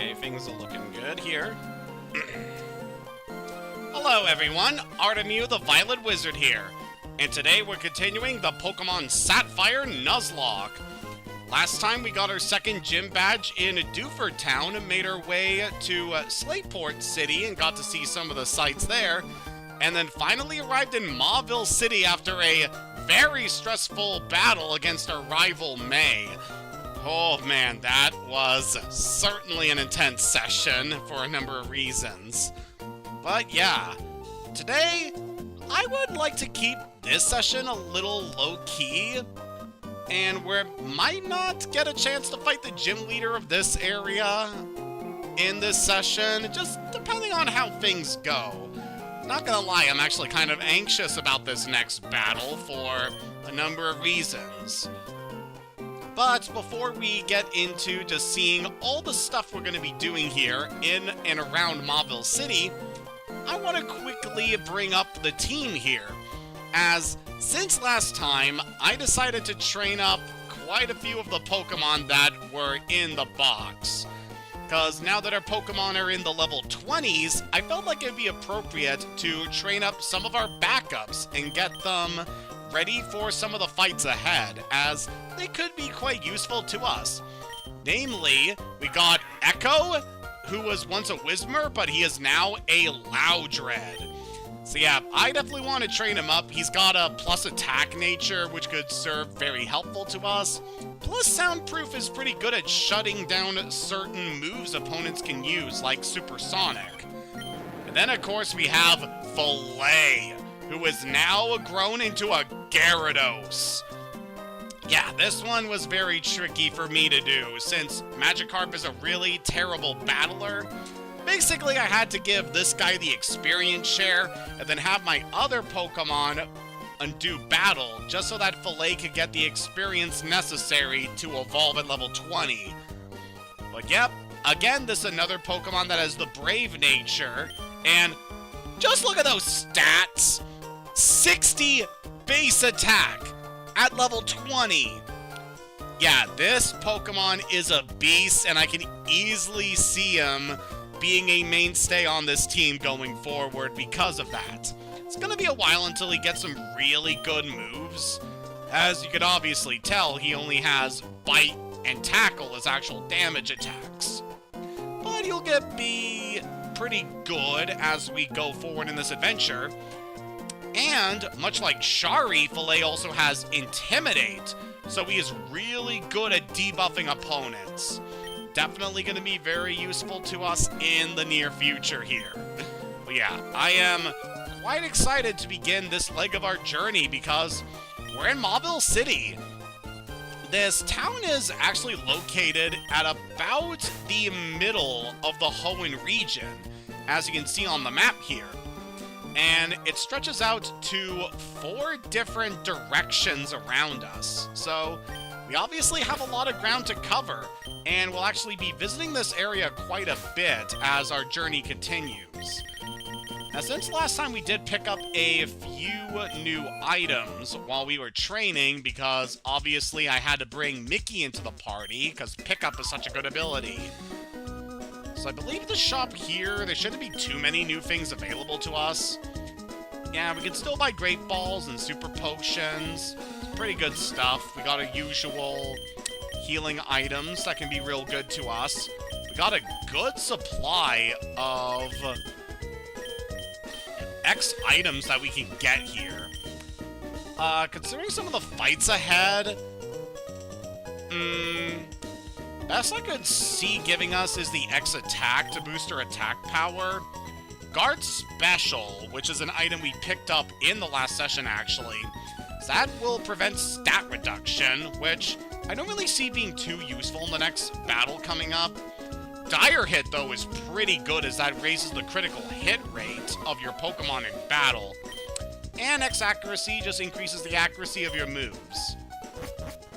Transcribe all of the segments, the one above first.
Okay, things are looking good here. Hello everyone, Artemu the Violet Wizard here, and today we're continuing the Pokémon Sapphire Nuzlocke. Last time we got our second gym badge in Dewford Town and made our way to Slateport City and got to see some of the sights there, and then finally arrived in Mauville City after a very stressful battle against our rival May. Oh man, that was certainly an intense session for a number of reasons. But yeah, today I would like to keep this session a little low-key, and we might not get a chance to fight the gym leader of this area in this session, just depending on how things go. Not gonna lie, I'm actually kind of anxious about this next battle for a number of reasons. But before we get into just seeing all the stuff we're going to be doing here in and around Mauville City, I want to quickly bring up the team here, as since last time, I decided to train up quite a few of the Pokemon that were in the box. Because now that our Pokemon are in the level 20s, I felt like it'd be appropriate to train up some of our backups and get them ready for some of the fights ahead, as they could be quite useful to us. Namely, we got Echo, who was once a Whismur, but he is now a Loudred. So yeah, I definitely want to train him up. He's got a plus attack nature, which could serve very helpful to us. Plus Soundproof is pretty good at shutting down certain moves opponents can use, like Supersonic. And then of course we have Filet, who is now grown into a Gyarados. Yeah, this one was very tricky for me to do, since Magikarp is a really terrible battler. Basically, I had to give this guy the experience share, and then have my other Pokemon undo battle, just so that Filet could get the experience necessary to evolve at level 20. But yep, again, this is another Pokemon that has the Brave nature, and just look at those stats! 60 base attack at level 20. Yeah, this Pokemon is a beast, and I can easily see him being a mainstay on this team going forward because of that. It's gonna be a while until he gets some really good moves. As you can obviously tell, he only has Bite and Tackle as actual damage attacks. But he'll be pretty good as we go forward in this adventure. And, much like Shari, Filet also has Intimidate, so he is really good at debuffing opponents. Definitely going to be very useful to us in the near future here. But yeah, I am quite excited to begin this leg of our journey because we're in Mauville City. This town is actually located at about the middle of the Hoenn region, as you can see on the map here. And it stretches out to 4 different directions around us. So we obviously have a lot of ground to cover, and we'll actually be visiting this area quite a bit as our journey continues. Now, since last time we did pick up a few new items while we were training, because obviously I had to bring Mickey into the party, because pickup is such a good ability. So I believe the shop here, there shouldn't be too many new things available to us. Yeah, we can still buy Great Balls and Super Potions. It's pretty good stuff. We got our usual healing items that can be real good to us. We got a good supply of X items that we can get here. Considering some of the fights ahead, best I could see giving us is the X attack to boost our attack power. Guard Special, which is an item we picked up in the last session actually, so that will prevent stat reduction, which I don't really see being too useful in the next battle coming up. Dire Hit though is pretty good, as that raises the critical hit rate of your Pokemon in battle. And X Accuracy just increases the accuracy of your moves.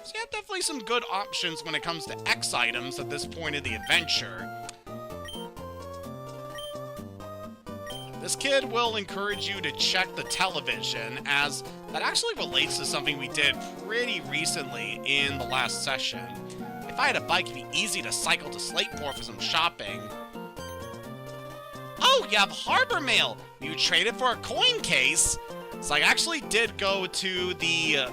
So you have definitely some good options when it comes to X items at this point in the adventure. This kid will encourage you to check the television, as that actually relates to something we did pretty recently in the last session. I If I had a bike, it'd be easy to cycle to Slateport for some shopping. Oh, you have Harbor Mail! You traded for a coin case? So I actually did go to the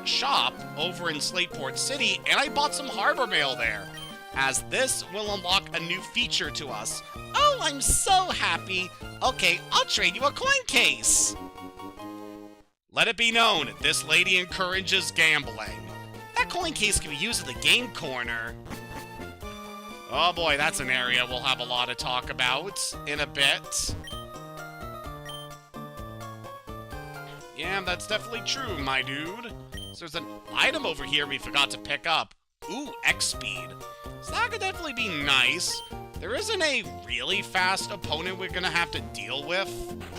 shop over in Slateport City, and I bought some Harbor Mail there, as this will unlock a new feature to us. Oh, I'm so happy! Okay, I'll trade you a coin case! Let it be known, this lady encourages gambling. That coin case can be used at the game corner. Oh boy, that's an area we'll have a lot to talk about in a bit. Yeah, that's definitely true, my dude. So there's an item over here we forgot to pick up. Ooh, X-Speed. So that could definitely be nice. There isn't a really fast opponent we're gonna have to deal with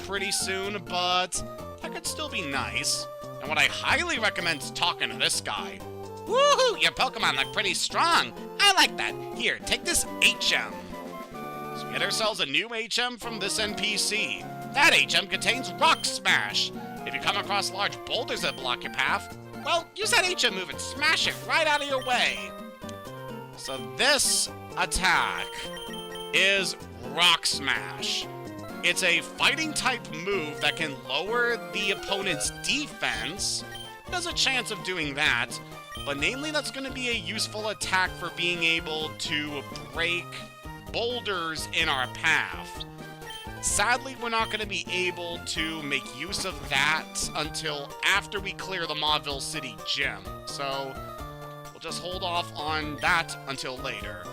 pretty soon, but that could still be nice. And what I highly recommend is talking to this guy. Woohoo! Your Pokemon look pretty strong. I like that. Here, take this HM. So we get ourselves a new HM from this NPC. That HM contains Rock Smash. If you come across large boulders that block your path, well, use that HM move and smash it right out of your way. So this attack is Rock Smash. It's a fighting type move that can lower the opponent's defense. There's a chance of doing that, but namely that's going to be a useful attack for being able to break boulders in our path. Sadly, we're not going to be able to make use of that until after we clear the Mauville City gym, so we'll just hold off on that until later.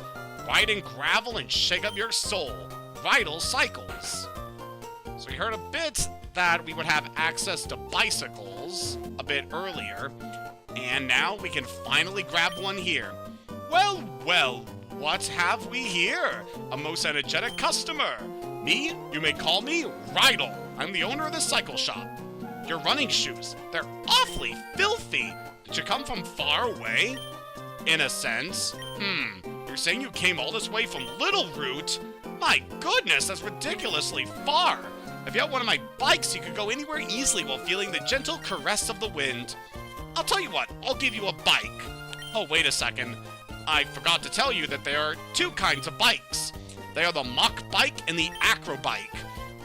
Ride in gravel and shake up your soul. Vital Cycles. So we heard a bit that we would have access to bicycles a bit earlier, and now we can finally grab one here. Well, well, what have we here? A most energetic customer. Me? You may call me Rydell. I'm the owner of the cycle shop. Your running shoes, they're awfully filthy. Did you come from far away? In a sense. You're saying you came all this way from Little Root? My goodness, that's ridiculously far. If you had one of my bikes, you could go anywhere easily while feeling the gentle caress of the wind. I'll tell you what, I'll give you a bike. Oh, wait a second. I forgot to tell you that there are two kinds of bikes. They are the Mach Bike and the Acro Bike.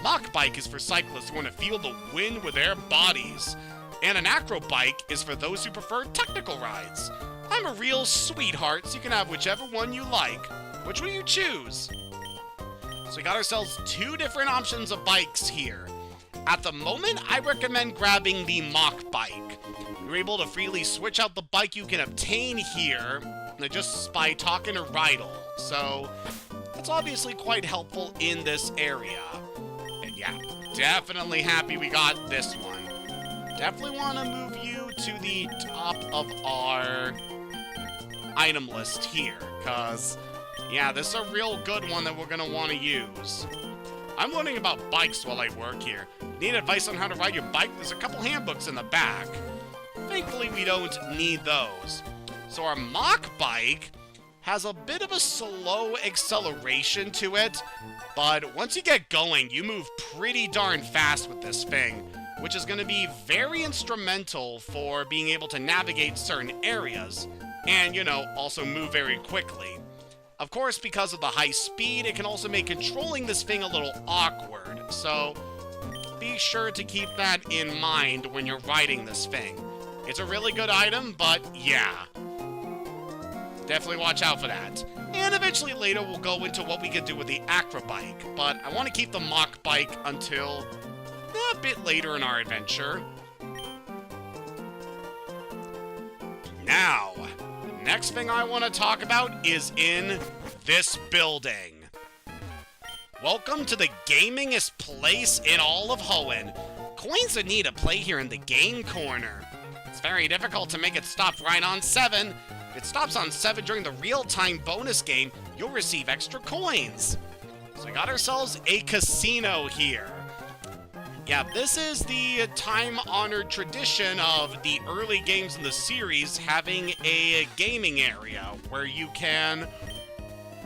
Mach Bike is for cyclists who want to feel the wind with their bodies, and an Acro Bike is for those who prefer technical rides. I'm a real sweetheart, so you can have whichever one you like. Which will you choose? So we got ourselves two different options of bikes here. At the moment, I recommend grabbing the Mach Bike. You're able to freely switch out the bike you can obtain here just by talking to Rydell. So that's obviously quite helpful in this area. And yeah, definitely happy we got this one. Definitely want to move you to the top of our item list here, because yeah, this is a real good one that we're going to want to use. I'm learning about bikes while I work here. Need advice on how to ride your bike? There's a couple handbooks in the back. Thankfully, we don't need those. So our Mach Bike has a bit of a slow acceleration to it, but once you get going, you move pretty darn fast with this thing, which is going to be very instrumental for being able to navigate certain areas, and, you know, also move very quickly. Of course, because of the high speed, it can also make controlling this thing a little awkward, so be sure to keep that in mind when you're riding this thing. It's a really good item, but yeah, definitely watch out for that. And eventually later we'll go into what we can do with the Acro Bike, but I want to keep the Mach Bike until a bit later in our adventure. Now, the next thing I want to talk about is in this building. Welcome to the gamingest place in all of Hoenn. Coins are neat to play here in the game corner. It's very difficult to make it stop right on 7. If it stops on 7 during the real-time bonus game, you'll receive extra coins. So we got ourselves a casino here. Yeah, this is the time-honored tradition of the early games in the series having a gaming area where you can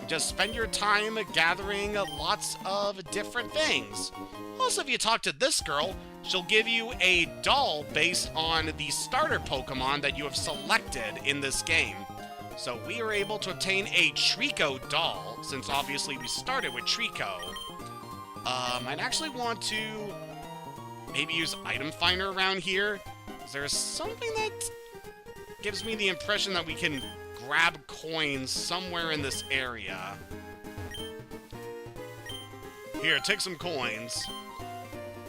just spend your time gathering lots of different things. Also, if you talk to this girl, she'll give you a doll based on the starter Pokemon that you have selected in this game. So we are able to obtain a Trico doll, since obviously we started with Trico. I'd actually want to maybe use Item Finder around here. Is there something that gives me the impression that we can grab coins somewhere in this area? Here, take some coins.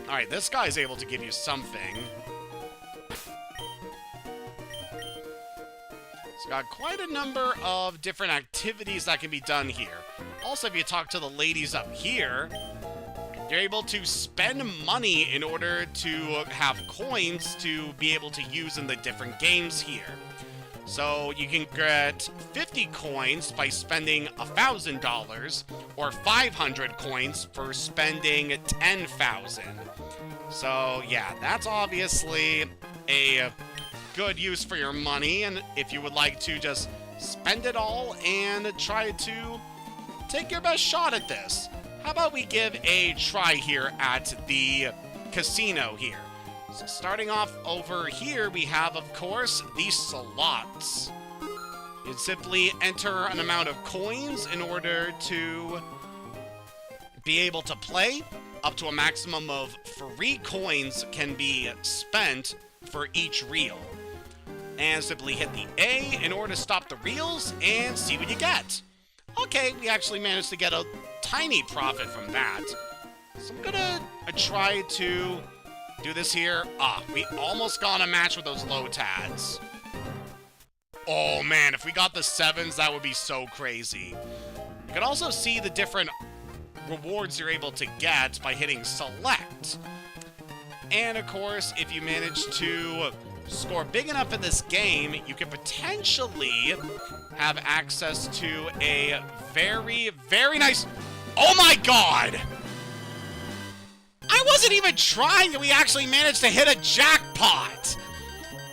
Alright, this guy's able to give you something. It's got quite a number of different activities that can be done here. Also, if you talk to the ladies up here, you're able to spend money in order to have coins to be able to use in the different games here. So you can get 50 coins by spending $1,000, or 500 coins for spending 10,000. So yeah, that's obviously a good use for your money, and if you would like to just spend it all and try to take your best shot at this, how about we give a try here at the casino here. So starting off over here, we have, of course, the slots. You simply enter an amount of coins in order to be able to play. Up to a maximum of 3 coins can be spent for each reel. And simply hit the A in order to stop the reels and see what you get. Okay, we actually managed to get a tiny profit from that. So I'm gonna try to do this here. We almost got a match with those Lotads. Oh man, if we got the 7s, that would be so crazy. You can also see the different rewards you're able to get by hitting select. And of course, if you manage to score big enough in this game, you can potentially have access to a very, very nice... Oh my god! I wasn't even trying, and we actually managed to hit a jackpot!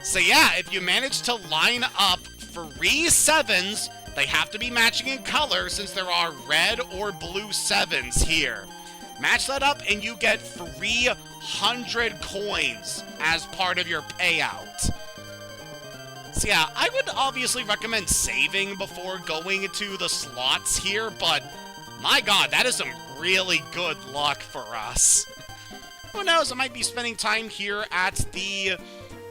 So yeah, if you manage to line up 3 7s, they have to be matching in color since there are red or blue 7s here. Match that up and you get 300 coins as part of your payout. So yeah, I would obviously recommend saving before going to the slots here, but my god, that is some really good luck for us. Who knows, I might be spending time here at the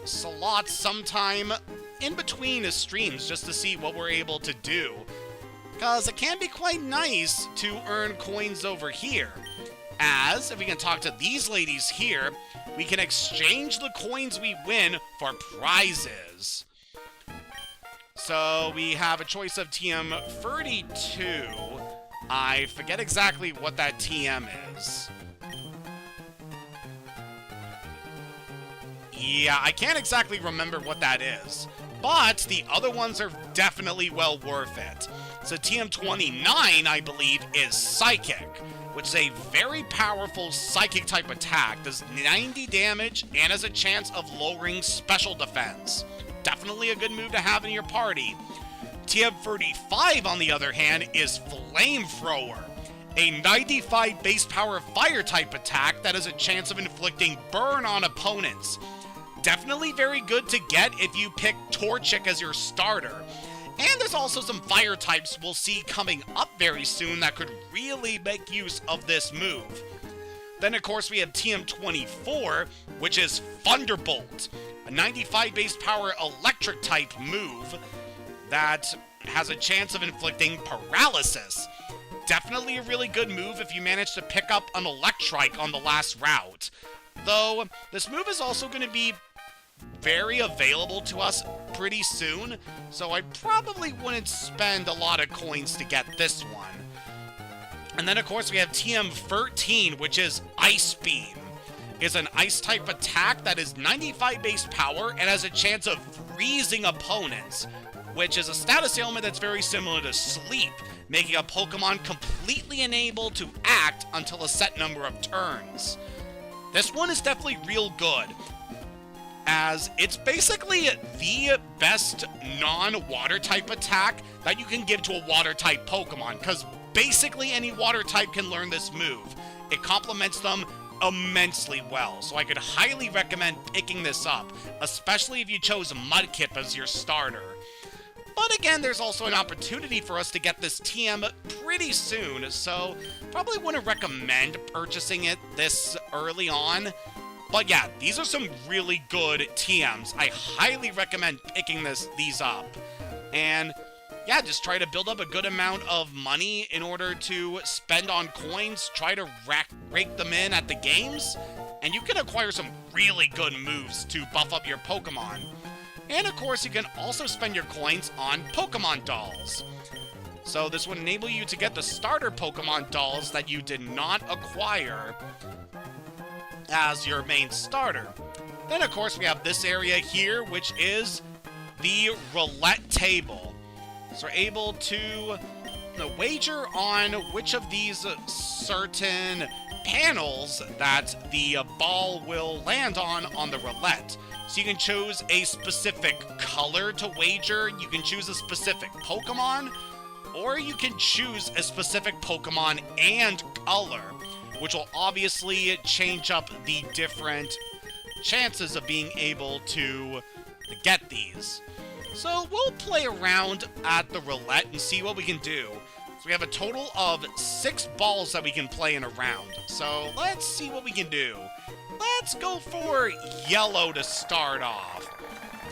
slots sometime in between streams just to see what we're able to do. Because it can be quite nice to earn coins over here. As, if we can talk to these ladies here, we can exchange the coins we win for prizes. So we have a choice of TM 32. I forget exactly what that TM is. Yeah, I can't exactly remember what that is. But the other ones are definitely well worth it. So TM 29, I believe, is Psychic, which is a very powerful Psychic type attack, does 90 damage, and has a chance of lowering special defense. Definitely a good move to have in your party. TM 35, on the other hand, is Flamethrower, a 95 base power fire type attack that has a chance of inflicting burn on opponents. Definitely very good to get if you pick Torchic as your starter. And there's also some fire types we'll see coming up very soon that could really make use of this move. Then, of course, we have TM24, which is Thunderbolt, a 95 base power electric type move that has a chance of inflicting paralysis. Definitely a really good move if you manage to pick up an Electrike on the last route. Though, this move is also going to be very available to us pretty soon, so I probably wouldn't spend a lot of coins to get this one. And then, of course, we have TM13, which is Ice Beam. It's an ice-type attack that is 95 base power and has a chance of freezing opponents, which is a status ailment that's very similar to Sleep, making a Pokemon completely unable to act until a set number of turns. This one is definitely real good, as it's basically the best non-water type attack that you can give to a water type Pokemon, because basically any water type can learn this move. It complements them immensely well, so I could highly recommend picking this up, especially if you chose Mudkip as your starter. But again, there's also an opportunity for us to get this TM pretty soon, so probably wouldn't recommend purchasing it this early on. But yeah, these are some really good TMs. I highly recommend picking these up. And yeah, just try to build up a good amount of money in order to spend on coins, try to rake them in at the games, and you can acquire some really good moves to buff up your Pokemon. And of course, you can also spend your coins on Pokemon dolls. So this would enable you to get the starter Pokemon dolls that you did not acquire as your main starter. Then of course we have this area here, which is the roulette table. So we're able to wager on which of these certain panels that the ball will land on the roulette. So you can choose a specific color to wager, you can choose a specific Pokemon, or you can choose a specific Pokemon and color, which will obviously change up the different chances of being able to get these. So we'll play around at the roulette and see what we can do. So we have a total of 6 balls that we can play in a round. So let's see what we can do. Let's go for yellow to start off.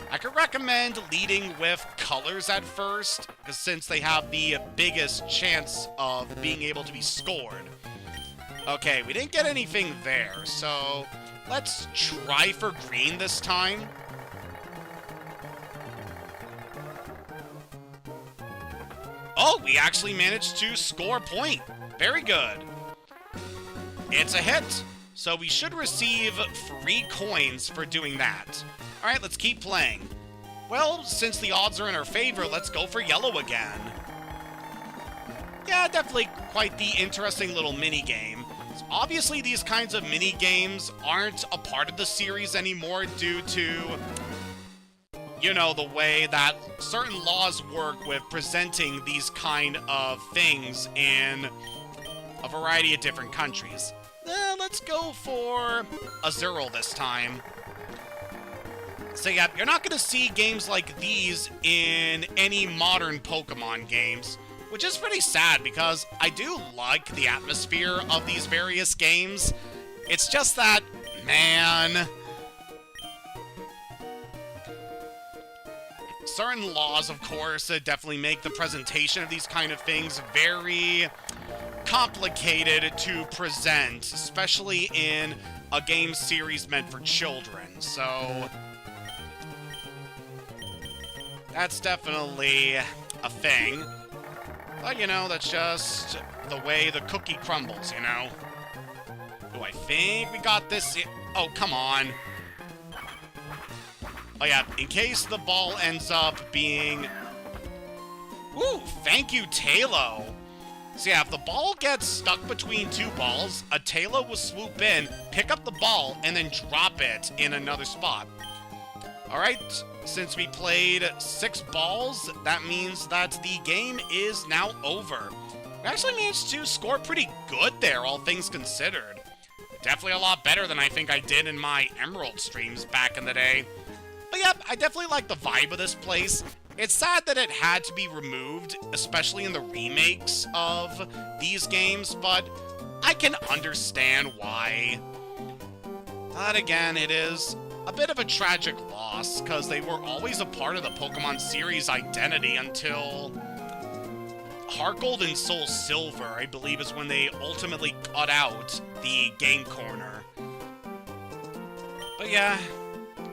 I could recommend leading with colors at first, because since they have the biggest chance of being able to be scored. Okay, we didn't get anything there, so let's try for green this time. Oh, we actually managed to score a point. Very good. It's a hit. So we should receive free coins for doing that. Alright, let's keep playing. Well, since the odds are in our favor, let's go for yellow again. Yeah, definitely quite the interesting little mini-game. So obviously, these kinds of mini-games aren't a part of the series anymore due to, you know, the way that certain laws work with presenting these kind of things in a variety of different countries. Let's go for Azurill this time. So yeah, you're not going to see games like these in any modern Pokemon games, which is pretty sad because I do like the atmosphere of these various games. It's just that, man, certain laws, of course, definitely make the presentation of these kind of things very complicated to present, especially in a game series meant for children. So that's definitely a thing. But, you know, that's just the way the cookie crumbles, you know? Oh, I think we got this. Oh, come on. Oh, yeah, in case the ball ends up being... Ooh, thank you, Talo. So yeah, if the ball gets stuck between 2 balls, a Talo will swoop in, pick up the ball, and then drop it in another spot. Alright, since we played 6 balls, that means that the game is now over. We actually managed to score pretty good there, all things considered. Definitely a lot better than I think I did in my Emerald streams back in the day. But yep, I definitely like the vibe of this place. It's sad that it had to be removed, especially in the remakes of these games, but I can understand why. But again, it is a bit of a tragic loss, because they were always a part of the Pokemon series identity until Heart Gold and Soul Silver, I believe, is when they ultimately cut out the Game Corner. But yeah,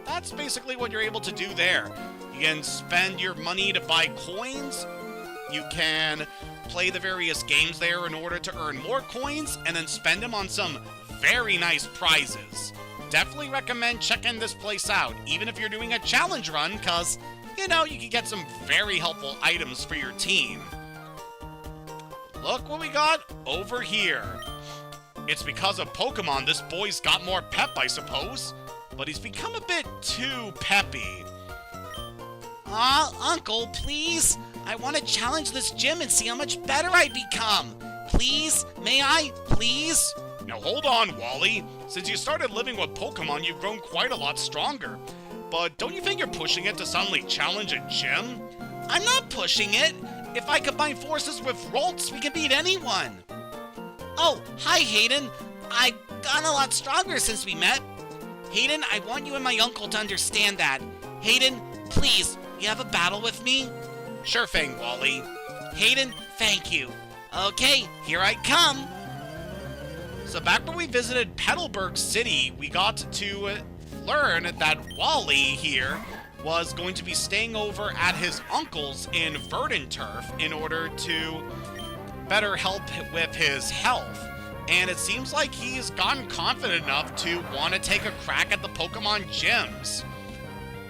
that's basically what you're able to do there. You can spend your money to buy coins, you can play the various games there in order to earn more coins, and then spend them on some very nice prizes. Definitely recommend checking this place out, even if you're doing a challenge run, because, you know, you can get some very helpful items for your team. Look what we got over here. It's because of Pokemon this boy's got more pep, I suppose, but he's become a bit too peppy. Uncle, please? I want to challenge this gym and see how much better I become. Please? May I? Please? Now hold on, Wally. Since you started living with Pokemon, you've grown quite a lot stronger. But don't you think you're pushing it to suddenly challenge a gym? I'm not pushing it. If I combine forces with Roltz, we can beat anyone. Oh, hi, Hayden. I've gotten a lot stronger since we met. Hayden, I want you and my uncle to understand that. Hayden, please, you have a battle with me? Sure thing, Wally. Hayden, thank you. Okay, here I come. So back when we visited Petalburg City, we got to learn that Wally here was going to be staying over at his uncle's in Verdanturf in order to better help with his health. And it seems like he's gotten confident enough to want to take a crack at the Pokemon gyms.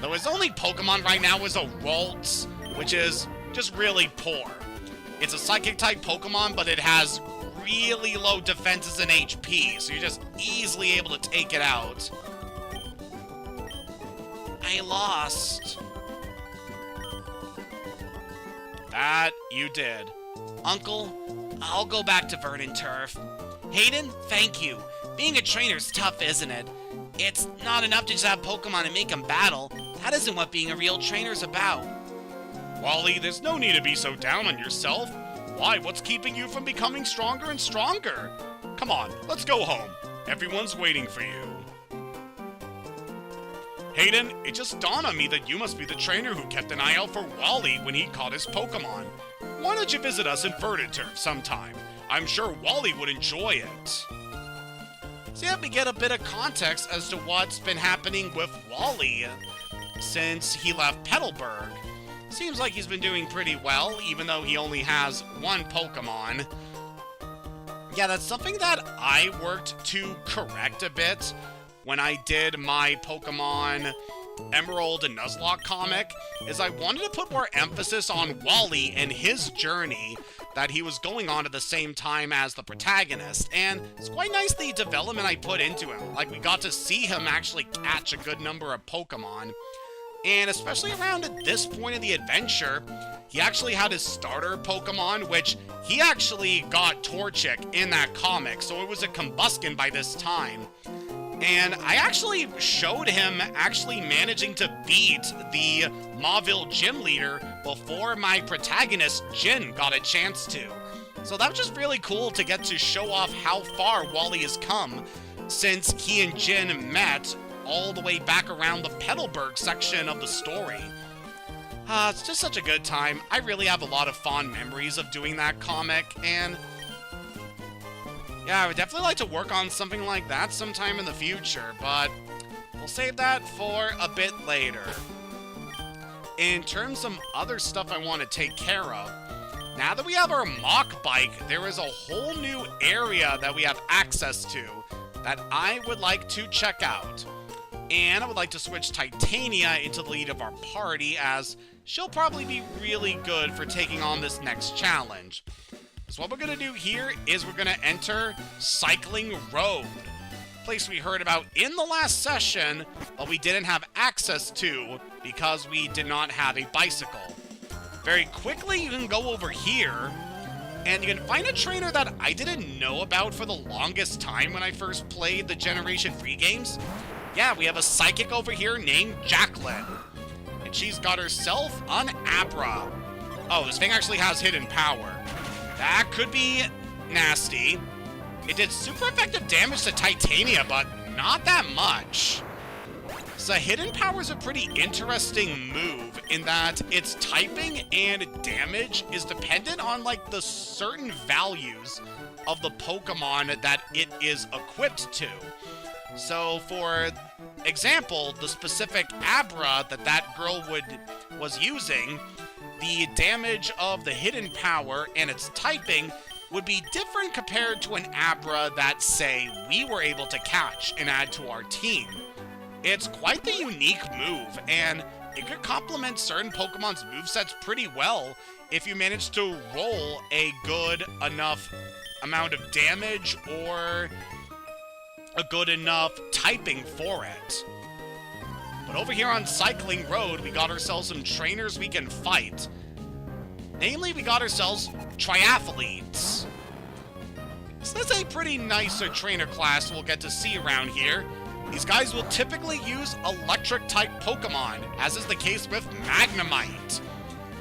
Though his only Pokemon right now is a Roltz, which is just really poor. It's a Psychic-type Pokemon, but it has really low defenses and HP, so you're just easily able to take it out. I lost. That you did. Uncle, I'll go back to Verdanturf. Hayden, thank you. Being a trainer's tough, isn't it? It's not enough to just have Pokemon and make them battle. That isn't what being a real trainer's about. Wally, there's no need to be so down on yourself. Why, what's keeping you from becoming stronger and stronger? Come on, let's go home. Everyone's waiting for you. Hayden, it just dawned on me that you must be the trainer who kept an eye out for Wally when he caught his Pokemon. Why don't you visit us in Verdanturf sometime? I'm sure Wally would enjoy it. So yeah, we get a bit of context as to what's been happening with Wally since he left Petalburg. Seems like he's been doing pretty well, even though he only has one Pokemon. Yeah, that's something that I worked to correct a bit when I did my Pokemon Emerald and Nuzlocke comic, is I wanted to put more emphasis on Wally and his journey that he was going on at the same time as the protagonist, and it's quite nice the development I put into him. Like, we got to see him actually catch a good number of Pokemon, and especially around this point in the adventure, he actually had his starter Pokemon, which he actually got Torchic in that comic, so it was a Combuskin by this time. And I actually showed him actually managing to beat the Mauville gym leader before my protagonist, Jin, got a chance to. So that was just really cool to get to show off how far Wally has come since he and Jin met all the way back around the Petalburg section of the story. It's just such a good time. I really have a lot of fond memories of doing that comic, and yeah, I would definitely like to work on something like that sometime in the future, but we'll save that for a bit later. In terms of other stuff I want to take care of, now that we have our Mach Bike, there is a whole new area that we have access to that I would like to check out. And I would like to switch Titania into the lead of our party, as she'll probably be really good for taking on this next challenge. So what we're going to do here is we're going to enter Cycling Road, a place we heard about in the last session, but we didn't have access to because we did not have a bicycle. Very quickly, you can go over here, and you can find a trainer that I didn't know about for the longest time when I first played the Generation 3 games. Yeah, we have a Psychic over here named Jacqueline, and she's got herself an Abra. Oh, this thing actually has hidden power. That could be nasty. It did super effective damage to Titania, but not that much. So hidden power is a pretty interesting move in that its typing and damage is dependent on like the certain values of the Pokemon that it is equipped to. So for example, the specific Abra that girl was using, the damage of the hidden power and its typing would be different compared to an Abra that, say, we were able to catch and add to our team. It's quite the unique move, and it could complement certain Pokemon's movesets pretty well if you manage to roll a good enough amount of damage or a good enough typing for it. But over here on Cycling Road, we got ourselves some trainers we can fight. Namely, we got ourselves triathletes. So that's a pretty nice trainer class we'll get to see around here. These guys will typically use electric-type Pokemon, as is the case with Magnemite.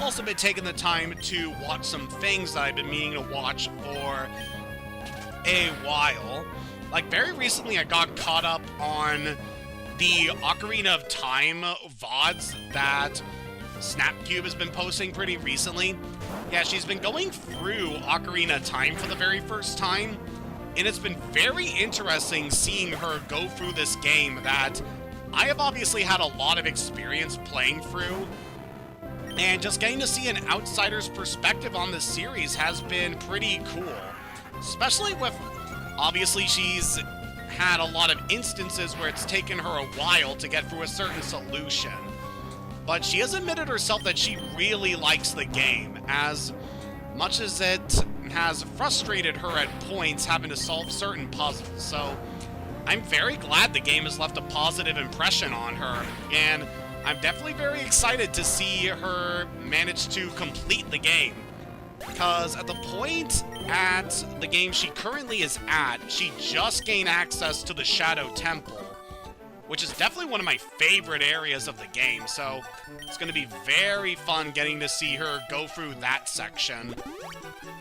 also been taking the time to watch some things that I've been meaning to watch for a while. Like, very recently I got caught up on the Ocarina of Time VODs that Snapcube has been posting pretty recently. Yeah, she's been going through Ocarina of Time for the very first time, and it's been very interesting seeing her go through this game that I have obviously had a lot of experience playing through, and just getting to see an outsider's perspective on this series has been pretty cool. Especially with, obviously, she's had a lot of instances where it's taken her a while to get through a certain solution. But she has admitted herself that she really likes the game, as much as it has frustrated her at points having to solve certain puzzles. So I'm very glad the game has left a positive impression on her, and I'm definitely very excited to see her manage to complete the game. Because at the point at the game she currently is at, she just gained access to the Shadow Temple, which is definitely one of my favorite areas of the game, so it's going to be very fun getting to see her go through that section.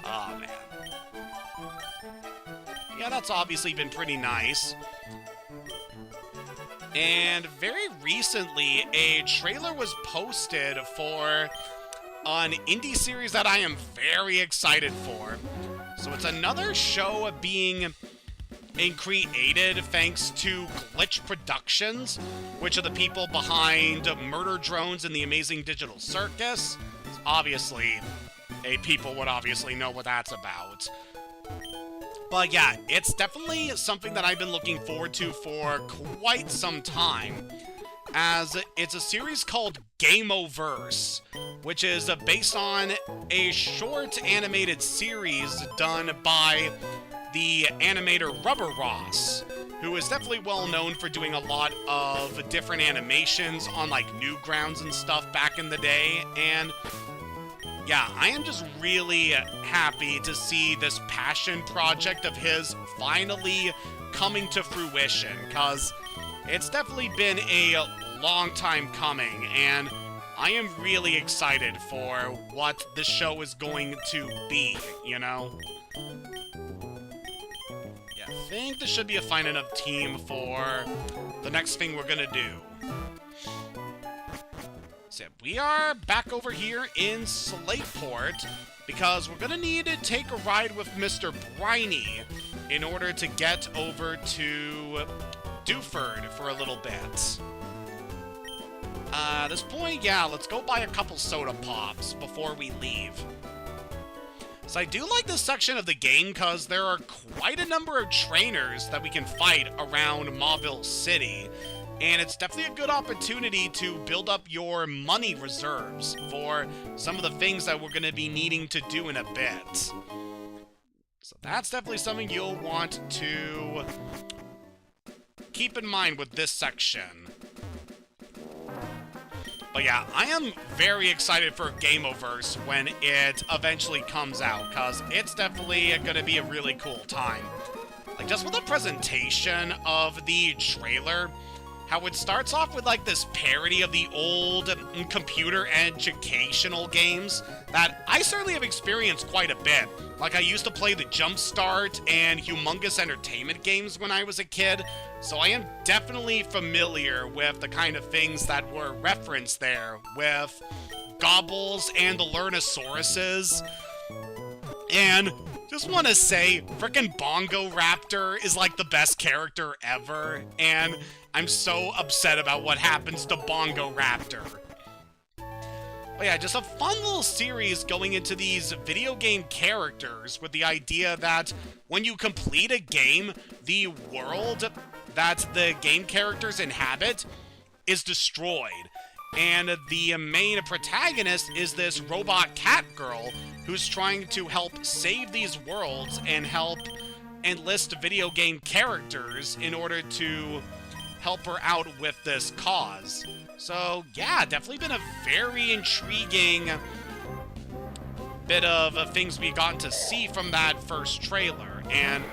Oh, man. Yeah, that's obviously been pretty nice. And very recently, a trailer was posted for an indie series that I am very excited for. So it's another show being created thanks to Glitch Productions, which are the people behind Murder Drones and the Amazing Digital Circus. Obviously, people would obviously know what that's about. But yeah, it's definitely something that I've been looking forward to for quite some time, as it's a series called Gameoverse, which is based on a short animated series done by the animator Rubber Ross, who is definitely well known for doing a lot of different animations on like Newgrounds and stuff back in the day. And yeah, I am just really happy to see this passion project of his finally coming to fruition, because it's definitely been a long time coming, and I am really excited for what the show is going to be, you know? Yeah, I think this should be a fine enough team for the next thing we're gonna do. So we are back over here in Slateport, because we're gonna need to take a ride with Mr. Briny in order to get over to Dewford for a little bit. At this point, yeah, let's go buy a couple soda pops before we leave. So I do like this section of the game because there are quite a number of trainers that we can fight around Mauville City, and it's definitely a good opportunity to build up your money reserves for some of the things that we're going to be needing to do in a bit. So that's definitely something you'll want to keep in mind with this section. But yeah, I am very excited for Gameoverse when it eventually comes out, because it's definitely going to be a really cool time. Like, just with the presentation of the trailer, how it starts off with like this parody of the old computer educational games that I certainly have experienced quite a bit. Like, I used to play the Jumpstart and Humongous Entertainment games when I was a kid, so I am definitely familiar with the kind of things that were referenced there, with Gobbles and the Lernosauruses. And just want to say, frickin' Bongo Raptor is like the best character ever, and I'm so upset about what happens to Bongo Raptor. But yeah, just a fun little series going into these video game characters with the idea that when you complete a game, the world that the game characters inhabit is destroyed. And the main protagonist is this robot cat girl who's trying to help save these worlds and help enlist video game characters in order to help her out with this cause. So yeah, definitely been a very intriguing bit of things we got to see from that first trailer, and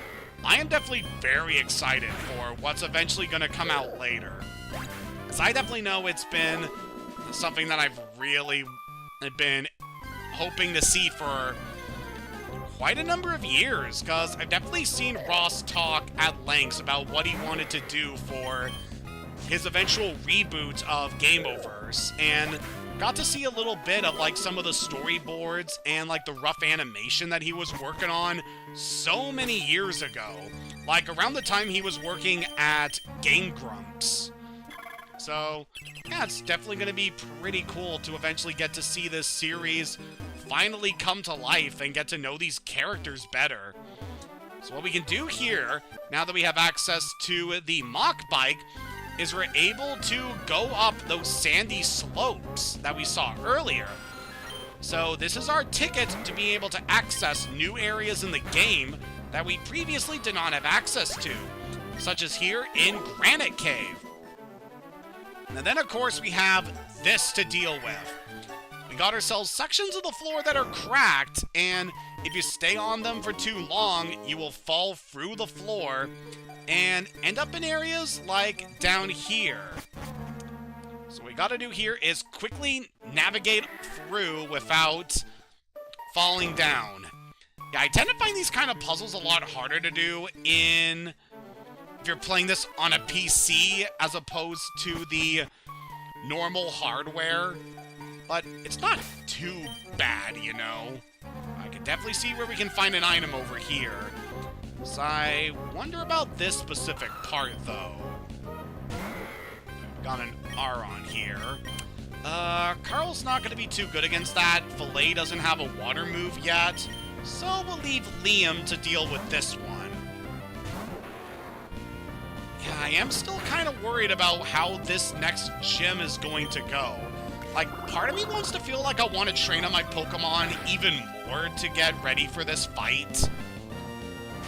I am definitely very excited for what's eventually going to come out later. Because I definitely know it's been something that I've really been hoping to see for quite a number of years, because I've definitely seen Ross talk at length about what he wanted to do for his eventual reboot of Game Overs, and got to see a little bit of like some of the storyboards and like the rough animation that he was working on so many years ago, like around the time he was working at Game Grumps. So yeah, it's definitely going to be pretty cool to eventually get to see this series finally come to life and get to know these characters better. So what we can do here, now that we have access to the Mach Bike, is we're able to go up those sandy slopes that we saw earlier. So this is our ticket to be able to access new areas in the game that we previously did not have access to, such as here in Granite Cave. And then of course we have this to deal with. We got ourselves sections of the floor that are cracked, and if you stay on them for too long, you will fall through the floor and end up in areas like down here. So what we gotta do here is quickly navigate through without falling down. Yeah, I tend to find these kind of puzzles a lot harder to do if you're playing this on a PC as opposed to the normal hardware. But it's not too bad, you know. I can definitely see where we can find an item over here. So I wonder about this specific part, though. Got an R on here. Carl's not going to be too good against that. Filet doesn't have a water move yet. So we'll leave Liam to deal with this one. Yeah, I am still kind of worried about how this next gym is going to go. Like, part of me wants to feel like I want to train on my Pokemon even more to get ready for this fight.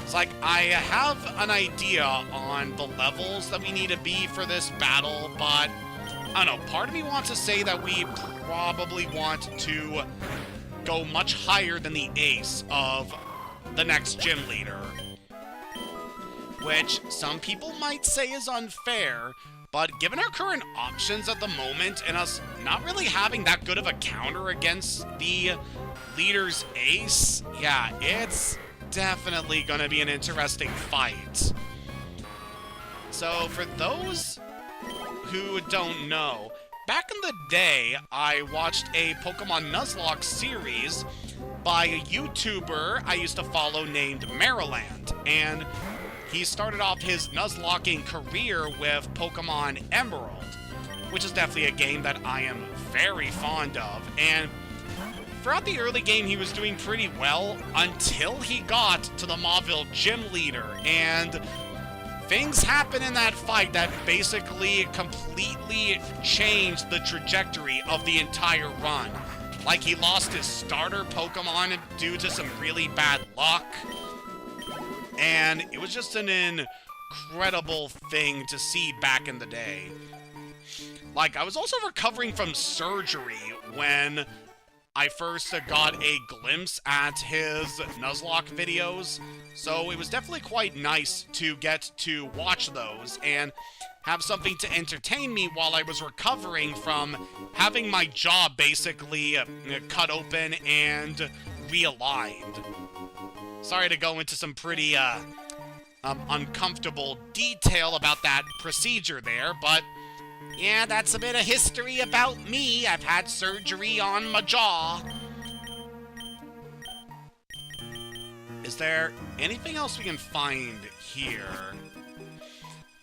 It's like, I have an idea on the levels that we need to be for this battle, but I don't know, part of me wants to say that we probably want to go much higher than the ace of the next gym leader. Which some people might say is unfair, but given our current options at the moment and us not really having that good of a counter against the leader's ace, yeah, it's definitely going to be an interesting fight. So for those who don't know, back in the day, I watched a Pokémon Nuzlocke series by a YouTuber I used to follow named Maryland, and he started off his Nuzlocking career with Pokémon Emerald, which is definitely a game that I am very fond of, and throughout the early game, he was doing pretty well until he got to the Mauville gym leader, and things happened in that fight that basically completely changed the trajectory of the entire run. Like, he lost his starter Pokemon due to some really bad luck, and it was just an incredible thing to see back in the day. Like, I was also recovering from surgery when I first got a glimpse at his Nuzlocke videos, so it was definitely quite nice to get to watch those and have something to entertain me while I was recovering from having my jaw basically cut open and realigned. Sorry to go into some pretty uncomfortable detail about that procedure there, but yeah, that's a bit of history about me. I've had surgery on my jaw. Is there anything else we can find here?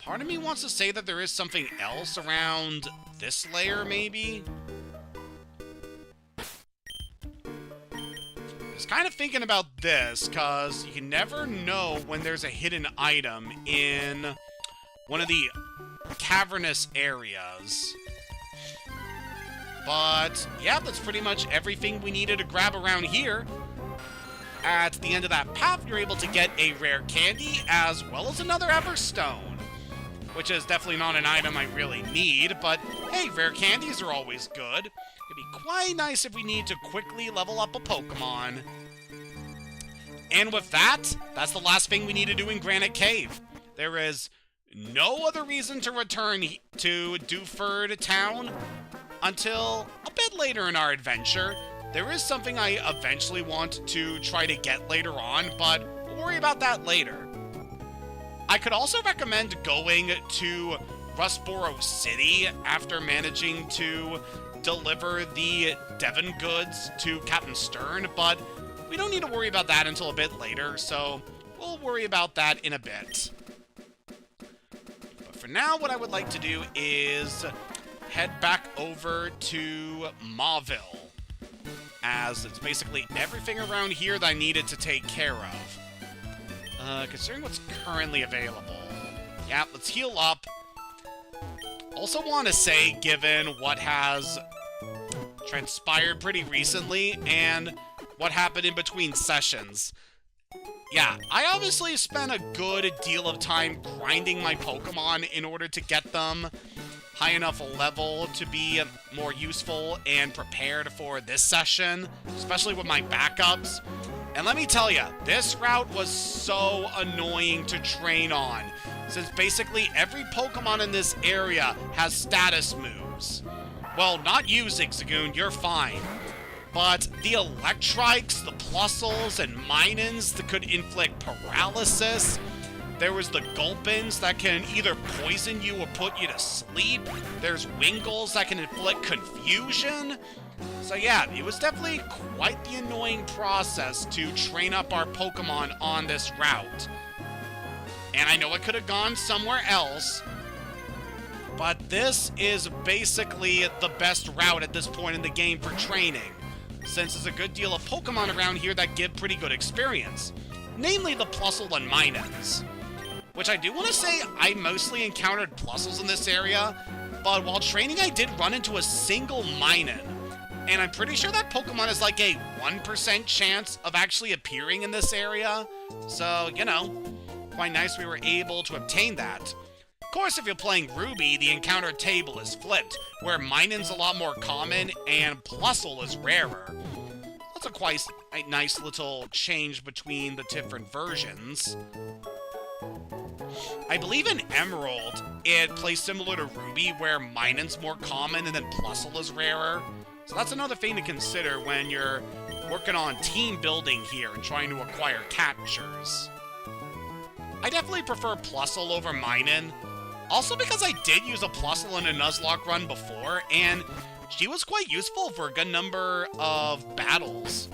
Part of me wants to say that there is something else around this layer, maybe? I was kind of thinking about this, because you can never know when there's a hidden item in one of the cavernous areas. But yeah, that's pretty much everything we needed to grab around here. At the end of that path, you're able to get a rare candy as well as another Everstone, which is definitely not an item I really need, but hey, rare candies are always good. It'd be quite nice if we need to quickly level up a Pokemon. And with that, that's the last thing we need to do in Granite Cave. There is no other reason to return to Dewford Town until a bit later in our adventure, There is something I eventually want to try to get later on, but we'll worry about that later. I could also recommend going to Rustboro City after managing to deliver the Devon goods to Captain Stern, but we don't need to worry about that until a bit later, so we'll worry about that in a bit. But for now, what I would like to do is head back over to Mauville, as it's basically everything around here that I needed to take care of. Considering what's currently available. Yeah, let's heal up. Also want to say, given what has transpired pretty recently and what happened in between sessions. Yeah, I obviously spent a good deal of time grinding my Pokemon in order to get them high enough level to be more useful and prepared for this session, especially with my backups. And let me tell you, this route was so annoying to train on, since basically every Pokemon in this area has status moves. Well, not you, Zigzagoon, you're fine. But the Electrikes, the Plusles, and Minons that could inflict paralysis. There was the Gulpins that can either poison you or put you to sleep. There's Wingles that can inflict confusion. So yeah, it was definitely quite the annoying process to train up our Pokemon on this route. And I know I could have gone somewhere else, but this is basically the best route at this point in the game for training, since there's a good deal of Pokemon around here that give pretty good experience, namely the Plusle and Minons. Which I do want to say, I mostly encountered Plusles in this area, but while training I did run into a single Minun, and I'm pretty sure that Pokemon is like a 1% chance of actually appearing in this area, so, you know, quite nice we were able to obtain that. Of course, if you're playing Ruby, the encounter table is flipped, where Minun's a lot more common and Plusle is rarer. That's a quite nice little change between the different versions. I believe in Emerald, it plays similar to Ruby, where Minun's more common and then Plusle is rarer. So that's another thing to consider when you're working on team building here and trying to acquire captures. I definitely prefer Plusle over Minun, also because I did use a Plusle in a Nuzlocke run before, and she was quite useful for a good number of battles.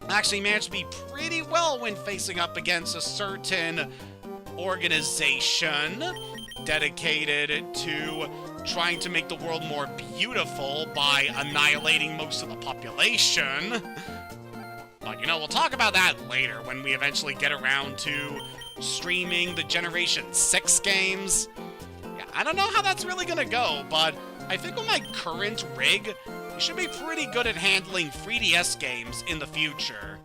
Actually managed to be pretty well when facing up against a certain organization dedicated to trying to make the world more beautiful by annihilating most of the population. But, you know, we'll talk about that later when we eventually get around to streaming the Generation 6 games. Yeah, I don't know how that's really gonna go, but I think with my current rig, we should be pretty good at handling 3DS games in the future.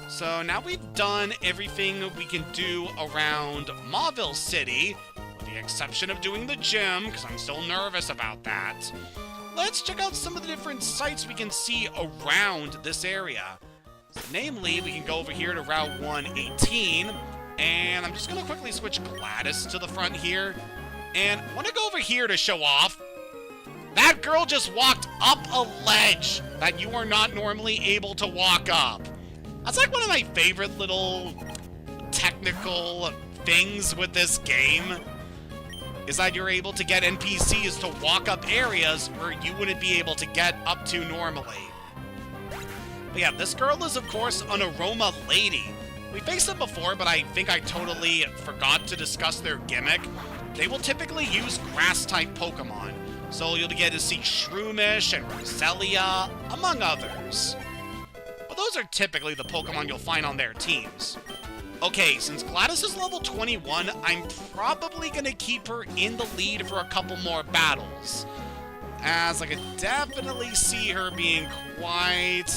So now we've done everything we can do around Mauville City, with the exception of doing the gym, because I'm still nervous about that. Let's check out some of the different sites we can see around this area. So, namely, we can go over here to Route 118, and I'm just going to quickly switch Gladys to the front here. And I want to go over here to show off. That girl just walked up a ledge that you are not normally able to walk up. That's like one of my favorite little technical things with this game, is that you're able to get NPCs to walk up areas where you wouldn't be able to get up to normally. But yeah, this girl is, of course, an Aroma Lady. We faced them before, but I think I totally forgot to discuss their gimmick. They will typically use grass-type Pokemon, so you'll get to see Shroomish and Roselia, among others. But those are typically the Pokemon you'll find on their teams. Okay, since Gladys is level 21, I'm probably going to keep her in the lead for a couple more battles, as I could definitely see her being quite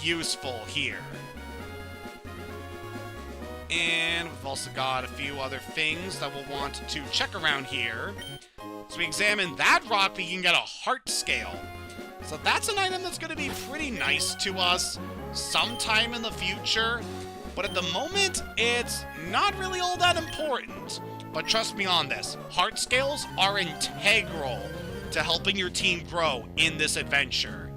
useful here. And we've also got a few other things that we'll want to check around here. So we examine that rock, we can get a heart scale. So that's an item that's going to be pretty nice to us sometime in the future. But at the moment, it's not really all that important. But trust me on this, heart scales are integral to helping your team grow in this adventure.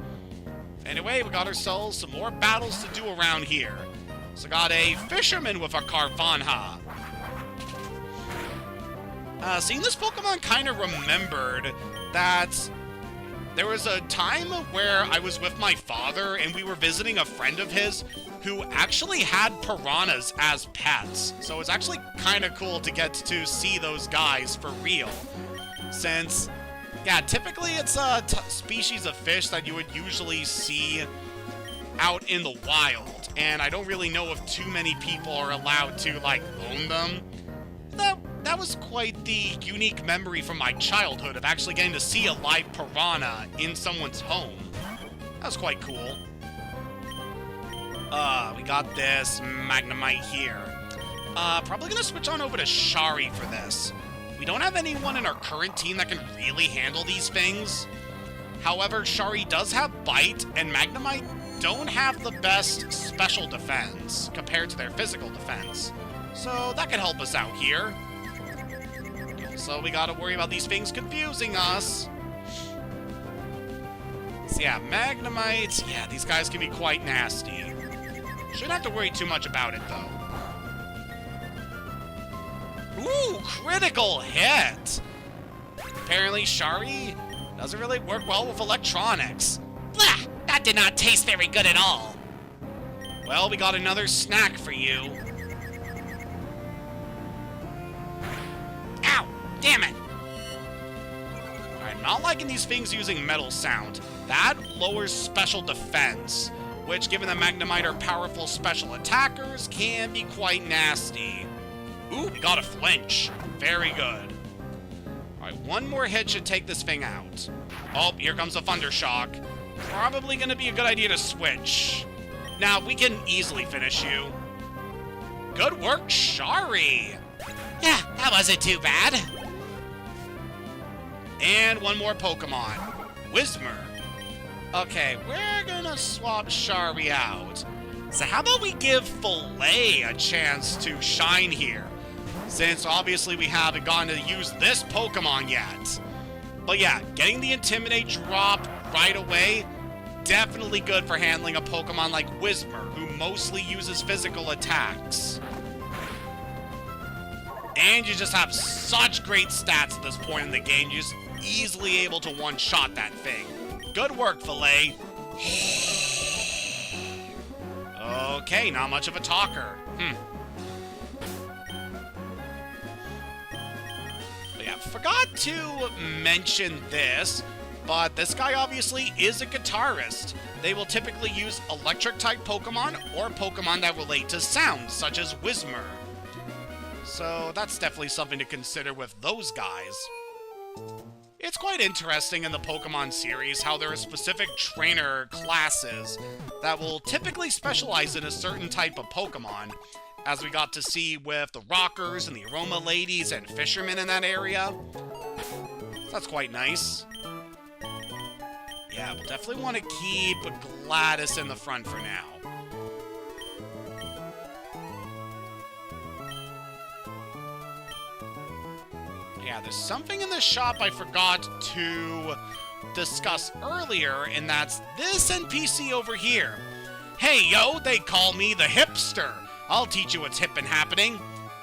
Anyway, we got ourselves some more battles to do around here. So got a fisherman with a Carvanha. Seeing this Pokemon kind of remembered that there was a time where I was with my father and we were visiting a friend of his who actually had piranhas as pets. So it's actually kind of cool to get to see those guys for real. Since, yeah, typically it's a species of fish that you would usually see out in the wild. And I don't really know if too many people are allowed to, like, own them. That was quite the unique memory from my childhood of actually getting to see a live piranha in someone's home. That was quite cool. We got this Magnemite here. Probably gonna switch on over to Shari for this. We don't have anyone in our current team that can really handle these things. However, Shari does have Bite, and Magnemite don't have the best special defense compared to their physical defense. So that could help us out here. So we gotta worry about these things confusing us. So yeah, Magnemite, yeah, these guys can be quite nasty. Shouldn't have to worry too much about it, though. Ooh, critical hit! Apparently, Shari doesn't really work well with electronics. Blah! That did not taste very good at all. Well, we got another snack for you. Ow! Damn it! I'm not liking these things using metal sound. That lowers special defense, which, given that Magnemite are powerful special attackers, can be quite nasty. Ooh, we got a flinch. Very good. Alright, one more hit should take this thing out. Oh, here comes a Thundershock. Probably gonna be a good idea to switch. Now, we can easily finish you. Good work, Shari! Yeah, that wasn't too bad. And one more Pokemon. Whismur. Okay, we're gonna swap Shari out. So how about we give Filet a chance to shine here? Since obviously we haven't gotten to use this Pokemon yet. But yeah, getting the Intimidate drop right away, definitely good for handling a Pokemon like Whismur, who mostly uses physical attacks. And you just have such great stats at this point in the game, you're just easily able to one-shot that thing. Good work, Filet. Okay, not much of a talker. But yeah, forgot to mention this, but this guy obviously is a guitarist. They will typically use electric-type Pokemon or Pokemon that relate to sound, such as Whismur. So that's definitely something to consider with those guys. It's quite interesting in the Pokemon series how there are specific trainer classes that will typically specialize in a certain type of Pokemon, as we got to see with the Rockers and the Aroma Ladies and Fishermen in that area. So that's quite nice. Yeah, we'll definitely want to keep Gladys in the front for now. Yeah, there's something in the shop I forgot to discuss earlier, and that's this NPC over here. Hey, yo, they call me the hipster. I'll teach you what's hip and happening.